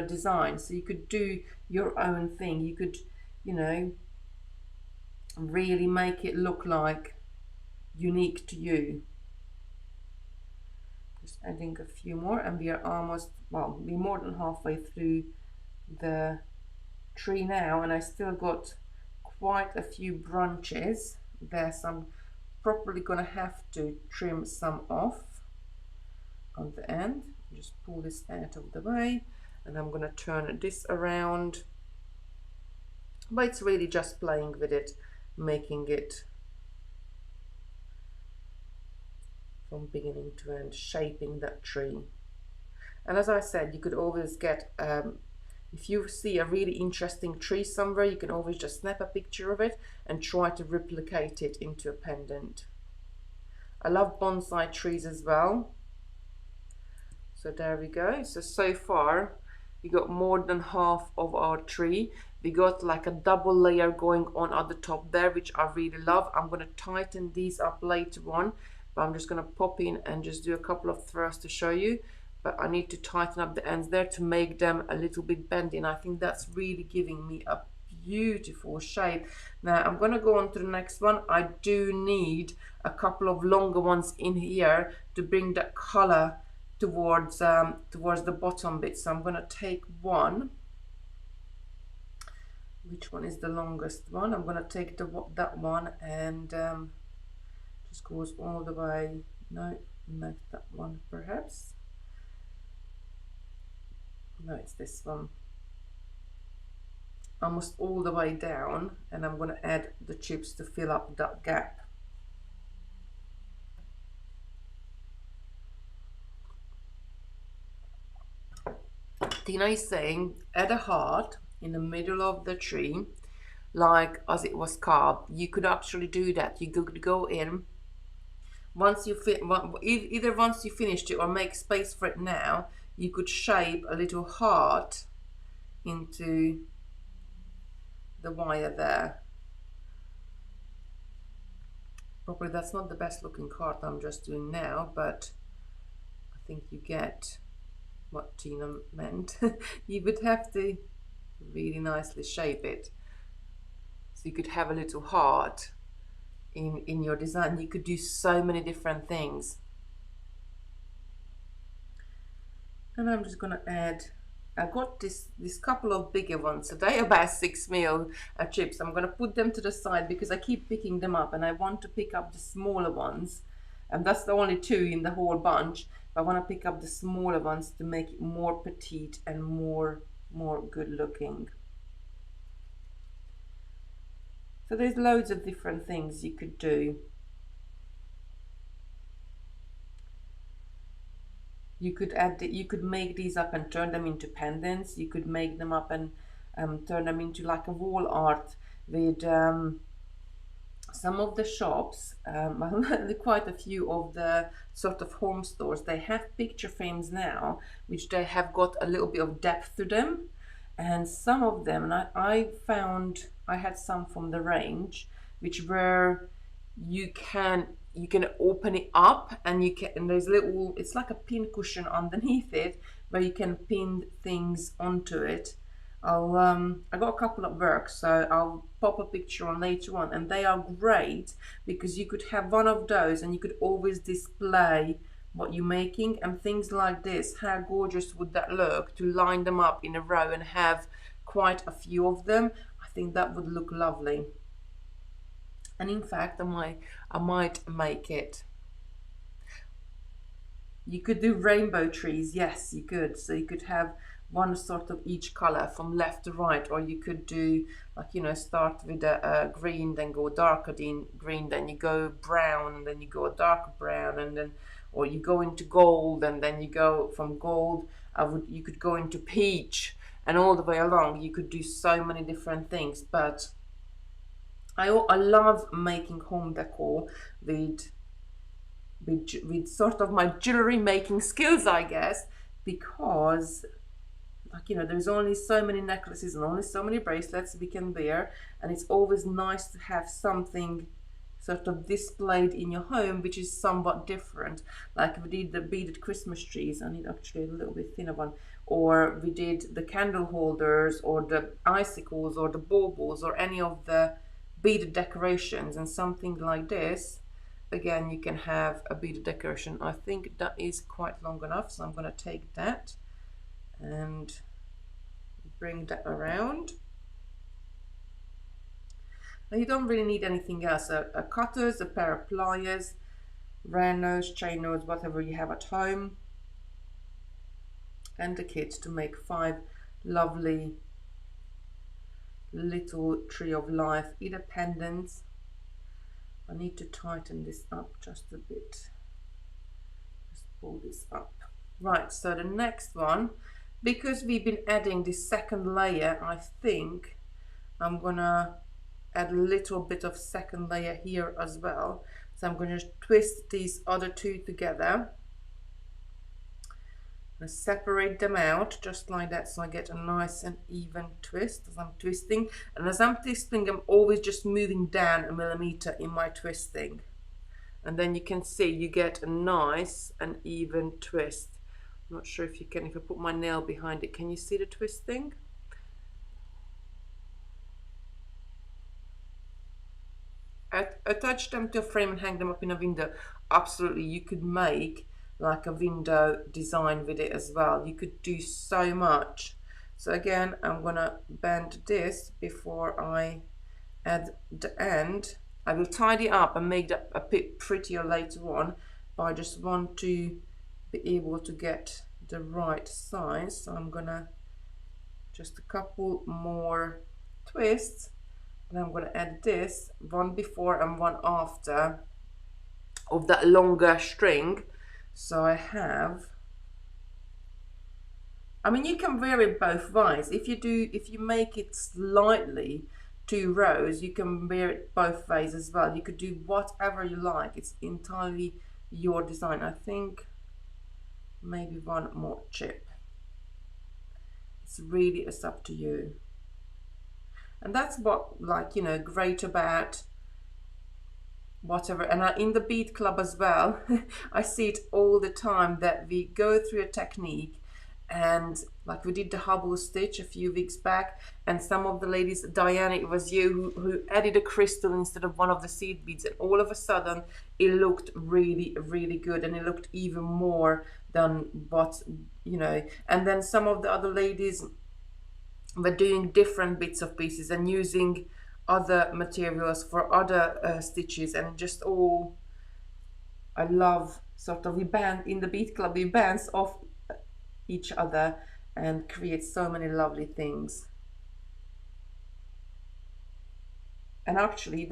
design. So you could do your own thing. You could, you know, really make it look like unique to you. Just adding a few more, and we are almost, well, we're more than halfway through the tree now, and I still got quite a few branches there, so I'm probably gonna have to trim some off on the end. Just pull this out of the way, and I'm gonna turn this around, but it's really just playing with it, making it from beginning to end, shaping that tree. And as I said, you could always get if you see a really interesting tree somewhere, you can always just snap a picture of it and try to replicate it into a pendant. I love bonsai trees as well. So there we go. So far we got more than half of our tree. We got like a double layer going on at the top there, which I really love. I'm going to tighten these up later on, but I'm just going to pop in and just do a couple of thrusts to show you. But I need to tighten up the ends there to make them a little bit bendy, and I think that's really giving me a beautiful shape. Now I'm going to go on to the next one. I do need a couple of longer ones in here to bring that color towards the bottom bit. So I'm going to take one. Which one is the longest one? I'm going to take that one, and just goes all the way. No, not that one perhaps. No, it's this one. Almost all the way down, and I'm going to add the chips to fill up that gap. Tina is saying add a heart in the middle of the tree, like as it was carved. You could actually do that. You could go in once you either once you finished it or make space for it now, you could shape a little heart into the wire there. Probably that's not the best looking heart I'm just doing now, but I think you get what Tina meant. You would have to really nicely shape it. So you could have a little heart in your design. You could do so many different things. And I'm just going to add, I got this couple of bigger ones, so they are about 6 mil chips. I'm going to put them to the side because I keep picking them up, and I want to pick up the smaller ones, and that's the only 2 in the whole bunch. But I want to pick up the smaller ones to make it more petite and more good looking. So there's loads of different things you could do. You could you could make these up and turn them into pendants. You could make them up and turn them into like a wall art with some of the shops, quite a few of the sort of home stores, they have picture frames now, which they have got a little bit of depth to them. And some of them, and I found, I had some from the range, which were, you can open it up, and there's little, it's like a pin cushion underneath it where you can pin things onto it. I got a couple at work, so I'll pop a picture on later on, and they are great because you could have one of those and you could always display what you're making, and things like this. How gorgeous would that look to line them up in a row and have quite a few of them? I think that would look lovely. And in fact, I might make it. You could do rainbow trees. Yes, you could. So you could have one sort of each color from left to right, or you could do like, you know, start with a green, then go darker green, then you go brown, and then you go a darker brown, and then, or you go into gold, and then you go from gold You could go into peach, and all the way along you could do so many different things. But I love making home decor with sort of my jewelry making skills, I guess, because, like, you know, there's only so many necklaces and only so many bracelets we can wear, and it's always nice to have something sort of displayed in your home which is somewhat different. Like we did the beaded Christmas trees. I need actually a little bit thinner one. Or we did the candle holders, or the icicles, or the baubles, or any of the beaded decorations. And something like this, again, you can have a beaded decoration. I think that is quite long enough, so I'm going to take that and bring that around. Now you don't really need anything else. A cutters, a pair of pliers, round nose, chain nose, whatever you have at home, and a kit to make 5 lovely little Tree of Life beaded pendants. I need to tighten this up just a bit. Just pull this up. Right, so the next one, because we've been adding this second layer, I think I'm gonna add a little bit of second layer here as well. So I'm going to twist these other two together and separate them out just like that, so I get a nice and even twist as I'm twisting. And as I'm twisting, I'm always just moving down a millimeter in my twisting, and then you can see you get a nice and even twist. I'm not sure if you can, if I put my nail behind it, can you see the twisting? Attach them to a frame and hang them up in a window. Absolutely, you could make like a window design with it as well. You could do so much. So again, I'm gonna bend this before I add the end. I will tidy up and make that a bit prettier later on, but I just want to be able to get the right size. So I'm gonna just a couple more twists. And I'm going to add this, one before and one after of that longer string. So I have, I mean, you can wear it both ways. If you make it slightly 2 rows, you can wear it both ways as well. You could do whatever you like. It's entirely your design. I think maybe one more chip. It's really, it's up to you. And that's what, like, you know, great about whatever. And in the bead club as well, I see it all the time that we go through a technique, and like we did the Hubble stitch a few weeks back, and some of the ladies, Diana, it was you who added a crystal instead of one of the seed beads, and all of a sudden it looked really, really good, and it looked even more than what, you know. And then some of the other ladies were doing different bits of pieces and using other materials for other stitches, and just all, I love sort of, we band in the bead club, we bounce off each other and create so many lovely things. And actually,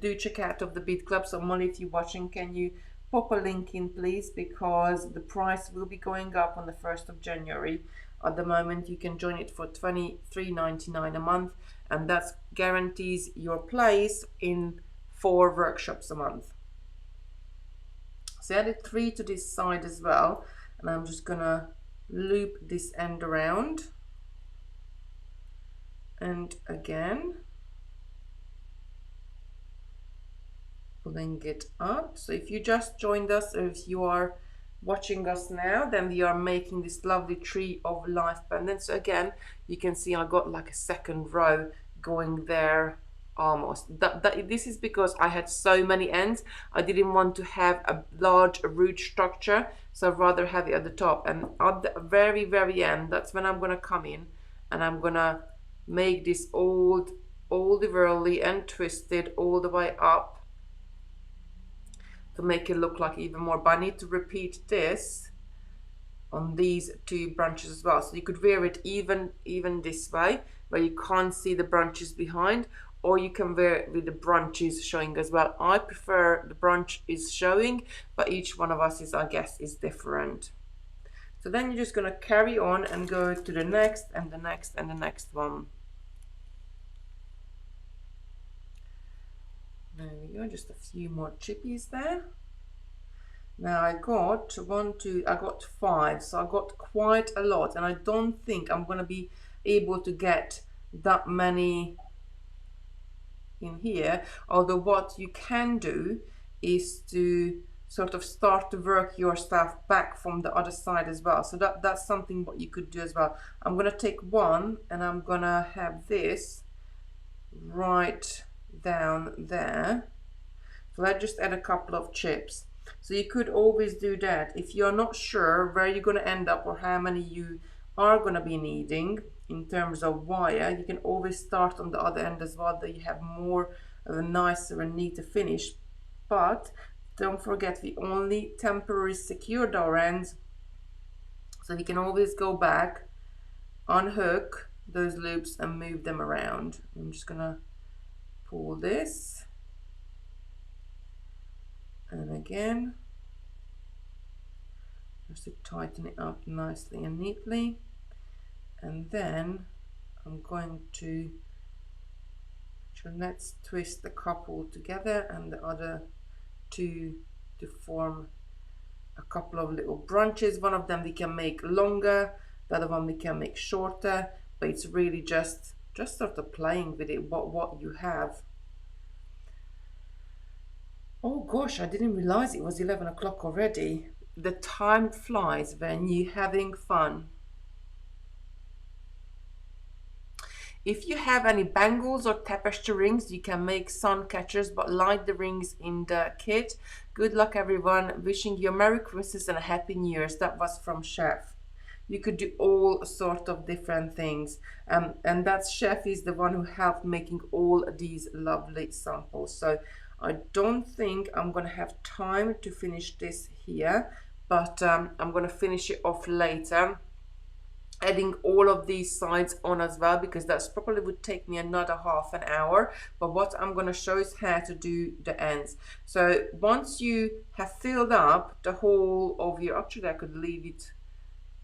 do check out of the bead club. So Molly, if you're watching, can you pop a link in please, because the price will be going up on the 1st of January. At the moment you can join it for $23.99 a month, and that guarantees your place in 4 workshops a month. So I added 3 to this side as well, and I'm just gonna loop this end around, and again pulling it up. So if you just joined us, or if you are watching us now, then we are making this lovely Tree of Life pendant. So again, you can see I got like a second row going there almost. This is because I had so many ends. I didn't want to have a large root structure, so I'd rather have it at the top. And at the very, very end, that's when I'm gonna come in and I'm gonna make this old whirly and twisted all the way up to make it look like even more. But I need to repeat this on these 2 branches as well. So you could wear it even this way, where you can't see the branches behind, or you can wear it with the branches showing as well. I prefer the branch is showing, but each one of us is, I guess, is different. So then you're just going to carry on and go to the next and the next and the next one. There we go, just a few more chippies there. Now I got I got 5, so I got quite a lot, and I don't think I'm going to be able to get that many in here. Although what you can do is to sort of start to work your stuff back from the other side as well. So that's something what you could do as well. I'm going to take one and I'm going to have this right down there. So I just add a couple of chips. So you could always do that. If you're not sure where you're going to end up or how many you are going to be needing in terms of wire, you can always start on the other end as well, that you have more of a nicer and neater finish. But don't forget, we only temporarily secured our ends, so we can always go back, unhook those loops and move them around. I'm just going to pull this. And again, just to tighten it up nicely and neatly. And then I'm going to, let's twist the couple together and the other two to form a couple of little branches. One of them we can make longer, the other one we can make shorter, but it's really just sort of playing with it, what you have. Oh gosh, I didn't realize it was 11 o'clock already. The time flies when you're having fun. If you have any bangles or tapestry rings, you can make sun catchers, but like the rings in the kit. Good luck everyone. Wishing you a Merry Christmas and a Happy New Year's. That was from Chef. You could do all sort of different things. And that Chef is the one who helped making all these lovely samples. So I don't think I'm going to have time to finish this here, but I'm going to finish it off later, adding all of these sides on as well, because that's probably would take me another half an hour. But what I'm going to show is how to do the ends. So once you have filled up the whole of your, actually I could leave it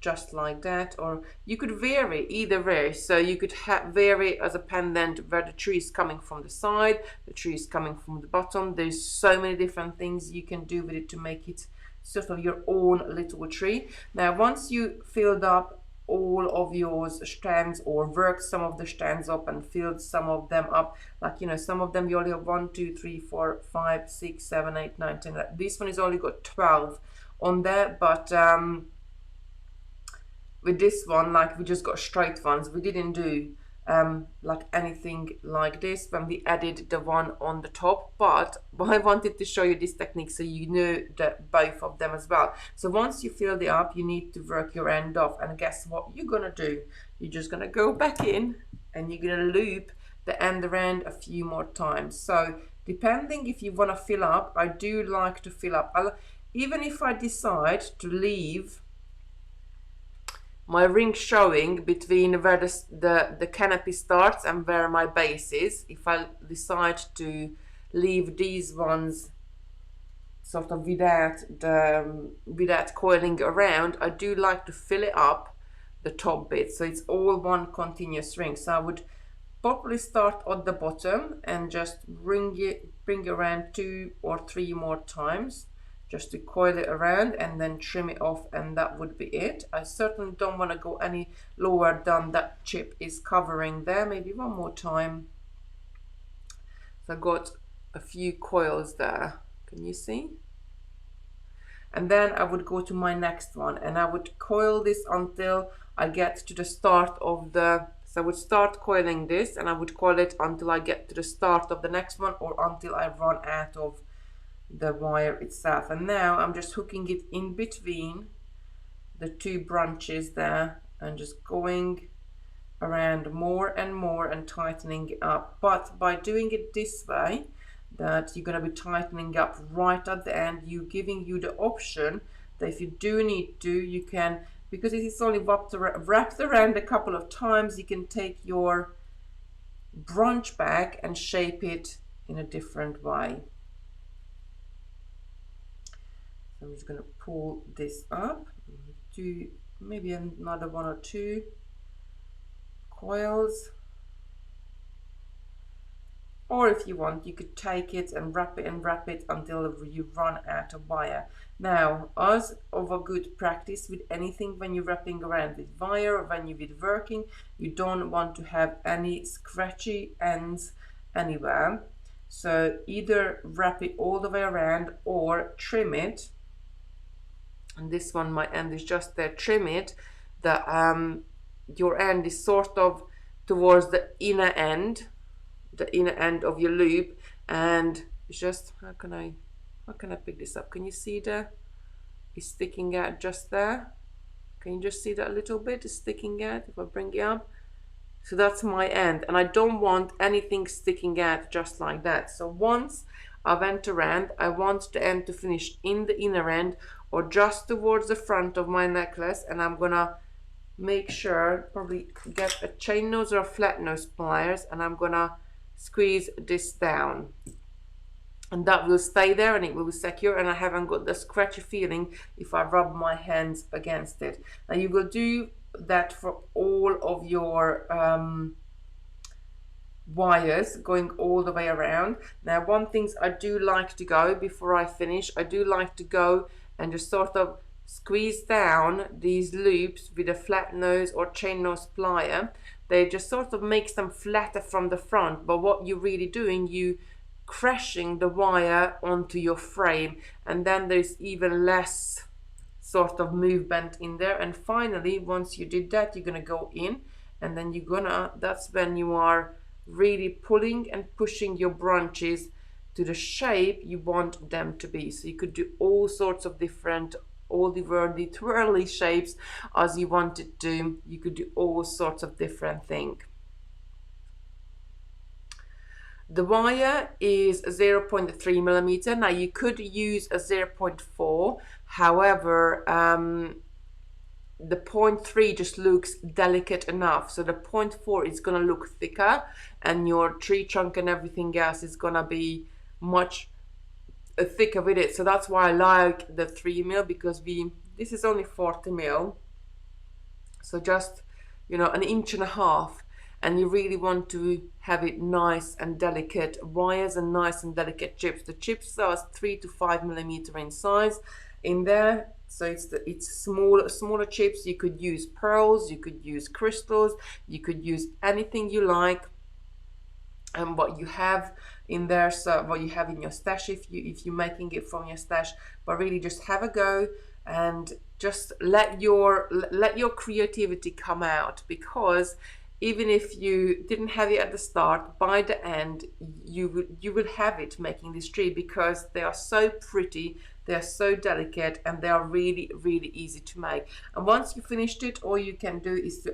just like that, or you could vary either way. So you could vary as a pendant where the tree is coming from the side, the tree is coming from the bottom. There's so many different things you can do with it to make it sort of your own little tree. Now once you filled up all of your strands, or worked some of the strands up and filled some of them up, like, you know, some of them you only have 1 2 3 4 5 6 7 8 9 10. This one is only got 12 on there, but with this one, like, we just got straight ones. We didn't do like anything like this when we added the one on the top, but I wanted to show you this technique so you know that both of them as well. So once you filled it up, you need to work your end off, and guess what you're gonna do? You're just gonna go back in and you're gonna loop the end around a few more times. So depending if you want to fill up, I do like to fill up. Even if I decide to leave my ring showing between where the canopy starts and where my base is, if I decide to leave these ones sort of without coiling around, I do like to fill it up the top bit so it's all one continuous ring. So I would probably start at the bottom and just bring around 2 or 3 more times, just to coil it around and then trim it off, and that would be it. I certainly don't want to go any lower than that chip is covering there. Maybe one more time. So I got a few coils there, can you see? And then I would go to my next one and I would coil this until I get to the start of the, so I would start coiling this and I would coil it until I get to the start of the next one, or until I run out of the wire itself. And now I'm just hooking it in between the 2 branches there and just going around more and more and tightening it up. But by doing it this way, that you're going to be tightening up right at the end, giving you the option that if you do need to, you can, because it is only wrapped around a couple of times, you can take your branch back and shape it in a different way. I'm just going to pull this up to maybe another 1 or 2 coils. Or if you want, you could take it and wrap it until you run out of wire. Now, as of a good practice with anything, when you're wrapping around with wire or when you're working, you don't want to have any scratchy ends anywhere. So either wrap it all the way around or trim it. And this one, my end is just there, trim it. Your end is sort of towards the inner end of your loop, and it's just, how can I pick this up? Can you see it's sticking out just there? Can you just see that a little bit is sticking out if I bring it up? So that's my end, and I don't want anything sticking out just like that. So once I went around, I want the end to finish in the inner end or just towards the front of my necklace, and I'm gonna make sure, probably get a chain nose or a flat nose pliers, and I'm gonna squeeze this down, and that will stay there and it will be secure, and I haven't got the scratchy feeling if I rub my hands against it. Now you will do that for all of your wires going all the way around. Now one thing I do like to go before I finish, I do like to go and just sort of squeeze down these loops with a flat nose or chain nose plier. They just sort of makes them flatter from the front, but what you're really doing, you crashing the wire onto your frame, and then there's even less sort of movement in there. And finally, once you did that, you're gonna go in, and then that's when you are really pulling and pushing your branches to the shape you want them to be. So you could do all sorts of different, all the whirly twirly shapes as you wanted to. You could do all sorts of different things. The wire is 0.3 millimeter. Now you could use a 0.4, however the 0.3 just looks delicate enough, so the 0.4 is going to look thicker, and your tree trunk and everything else is going to be much thicker with it. So that's why I like the 3 mil, because this is only 40 mil, so just, you know, an inch and a half, and you really want to have it nice and delicate wires and nice and delicate chips. The chips are 3 to 5 millimeter in size in there, so it's smaller chips. You could use pearls, you could use crystals, you could use anything you like, and what you have in there, so what you have in your stash if you're making it from your stash. But really just have a go and just let your creativity come out, because even if you didn't have it at the start, by the end you will have it making this tree, because they are so pretty, they are so delicate, and they are really, really easy to make. And once you finished it, all you can do is to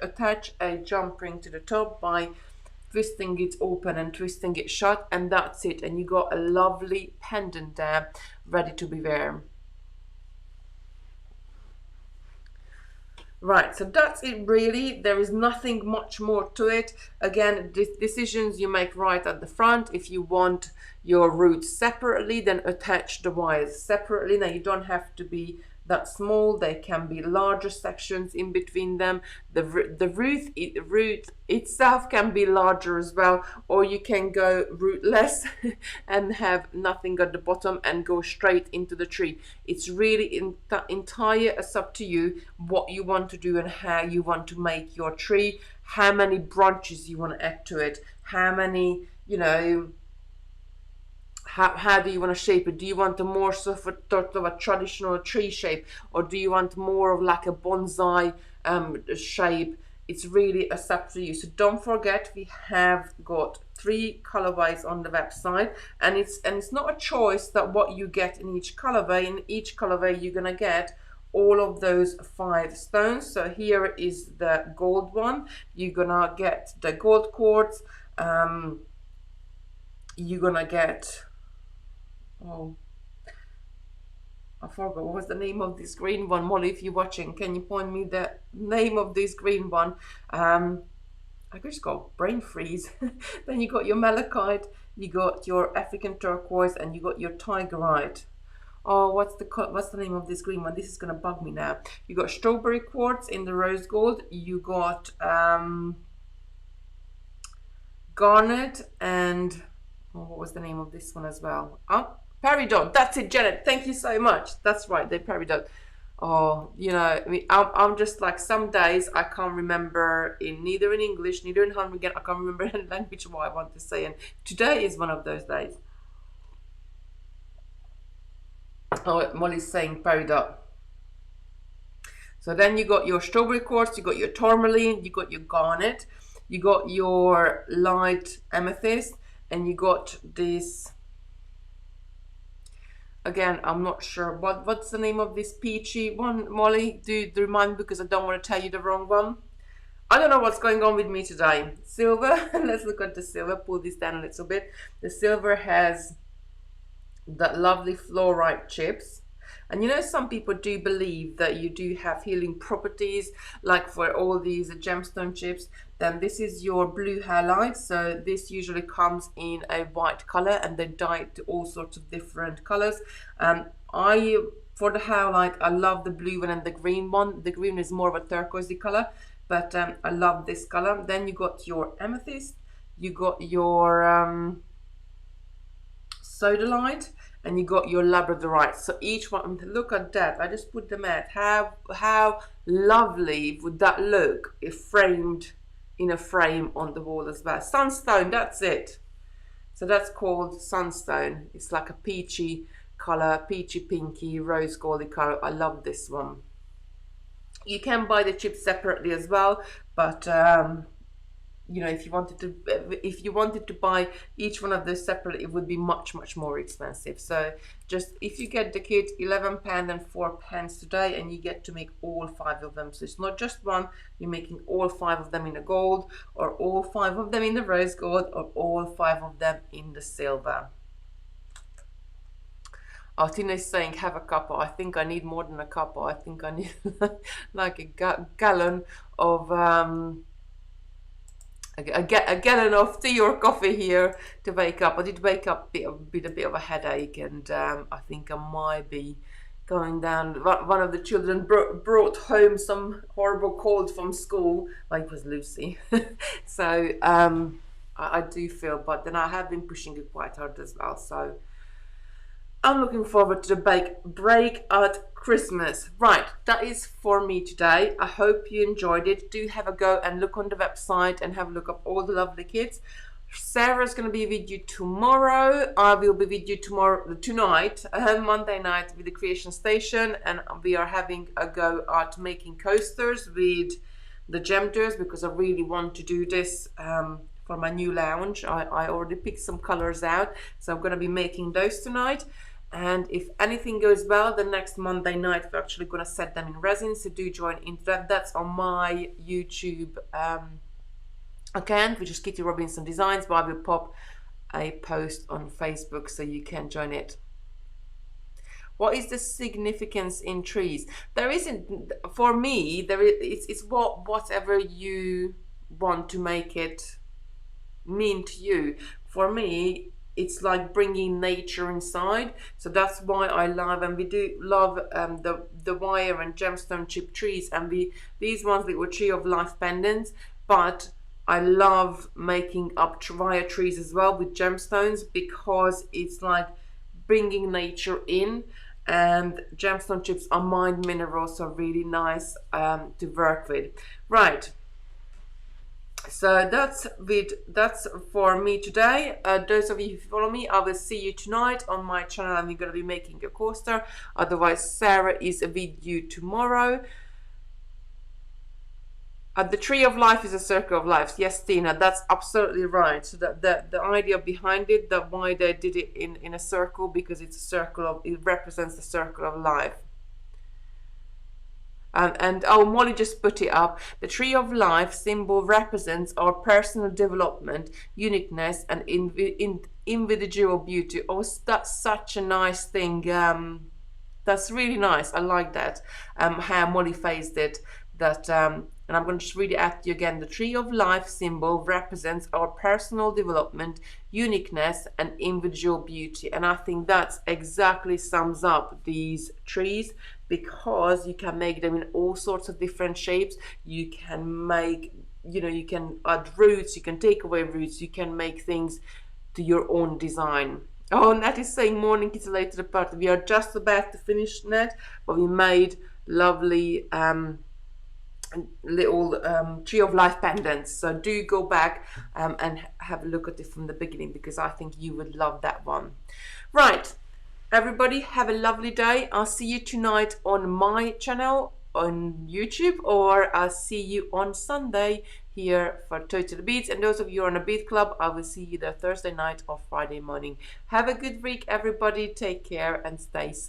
attach a jump ring to the top by twisting it open and twisting it shut, and that's it, and you got a lovely pendant there ready to be worn. Right, so that's it really. There is nothing much more to it. Again, decisions you make right at the front. If you want your roots separately, then attach the wires separately. Now you don't have to be that small, they can be larger sections in between them. The root itself can be larger as well, or you can go rootless and have nothing at the bottom and go straight into the tree. It's really entire, it's up to you what you want to do and how you want to make your tree, how many branches you want to add to it, how many, you know, how do you want to shape it? Do you want a more sort of a traditional tree shape, or do you want more of like a bonsai shape? It's really up to you. So don't forget, we have got 3 colorways on the website, and it's not a choice that what you get in each colorway. In each colorway you're gonna get all of those 5 stones. So here is the gold one. You're gonna get the gold quartz. You're gonna get, oh, I forgot what was the name of this green one. Molly, if you're watching, can you point me the name of this green one? I just got brain freeze. Then you got your malachite, you got your African turquoise, and you got your tigerite. Oh, what's the name of this green one? This is gonna bug me now. You got strawberry quartz in the rose gold. You got garnet and what was the name of this one as well? Oh, peridot. That's it, Janet. Thank you so much. That's right, the peridot. Oh, you know, I mean, I'm just like, some days I can't remember neither in English, neither in Hungarian. I can't remember any language what I want to say, and today is one of those days. Oh, Molly's saying peridot. So then you got your strawberry quartz, you got your tourmaline, you got your garnet, you got your light amethyst, and you got this. Again, I'm not sure what's the name of this peachy one, Molly. Do remind me, because I don't want to tell you the wrong one. I don't know what's going on with me today. Silver. Let's look at the silver. Pull this down a little bit. The silver has that lovely fluorite chips. And you know, some people do believe that you do have healing properties, like for all these gemstone chips. Then this is your blue halide. So this usually comes in a white color, and they dye it to all sorts of different colors. For the halide, I love the blue one and the green one. The green is more of a turquoisey color, but I love this color. Then you got your amethyst, you got your sodalite, and you got your labradorite. So each one, look at that. I just put them at how lovely would that look if framed in a frame on the wall as well. Sunstone, that's it. So that's called sunstone. It's like a peachy color, peachy pinky, rose goldy color. I love this one. You can buy the chips separately as well, but you know, if you wanted to buy each one of those separately, it would be much more expensive. So just, if you get the kit, £11 and £4 today, and you get to make all 5 of them. So it's not just one, you're making all 5 of them in the gold, or all 5 of them in the rose gold, or all 5 of them in the silver. Oh, Tina is saying have a cuppa. I think I need more than a cuppa. I think I need like a gallon of a gallon of tea or coffee here to wake up. I did wake up with a bit of a headache, and I think I might be going down. One of the children brought home some horrible cold from school. Well, it was Lucy. So I do feel, but then I have been pushing it quite hard as well. So I'm looking forward to the break at Christmas. Right, that is for me today. I hope you enjoyed it. Do have a go and look on the website and have a look at all the lovely kits. Sarah's going to be with you tomorrow. I will be with you tonight, Monday night, with the Creation Station, and we are having a go at making coasters with the gem doors, because I really want to do this for my new lounge. I already picked some colors out, so I'm going to be making those tonight. And if anything goes well, the next Monday night we're actually going to set them in resin, so do join into that. That's on my YouTube account, which is Kitty Robinson Designs, but I will pop a post on Facebook so you can join it. What is the significance in trees? There isn't, for me, it's whatever you want to make it mean to you. For me, it's like bringing nature inside. So that's why I love, and we do love the wire and gemstone chip trees, and these ones that were Tree of Life pendants. But I love making up wire trees as well with gemstones, because it's like bringing nature in, and gemstone chips are mined minerals, so really nice to work with. Right. So that's for me today. Those of you who follow me, I will see you tonight on my channel, and we're going to be making a coaster. Otherwise, Sarah is with you tomorrow. The Tree of Life is a circle of life. Yes, Tina, that's absolutely right. So the idea behind it, that why they did it in a circle, because it's a circle of, it represents the circle of life. And oh, Molly just put it up. The Tree of Life symbol represents our personal development, uniqueness, and individual beauty. Oh, that's such a nice thing. That's really nice. I like that. How Molly phrased it. that, and I'm going to just read it out to you again. The Tree of Life symbol represents our personal development, uniqueness, and individual beauty. And I think that exactly sums up these trees, because you can make them in all sorts of different shapes. You can make, you can add roots, you can take away roots, you can make things to your own design. Oh, Nat is saying morning, it's late to the party. We are just about to finish, Nat, but we made lovely little Tree of Life pendants. So do go back and have a look at it from the beginning, because I think you would love that one. Right, everybody, have a lovely day. I'll see you tonight on my channel on YouTube, or I'll see you on Sunday here for Total Beads. And those of you on a bead club, I will see you there Thursday night or Friday morning. Have a good week, everybody. Take care and stay safe.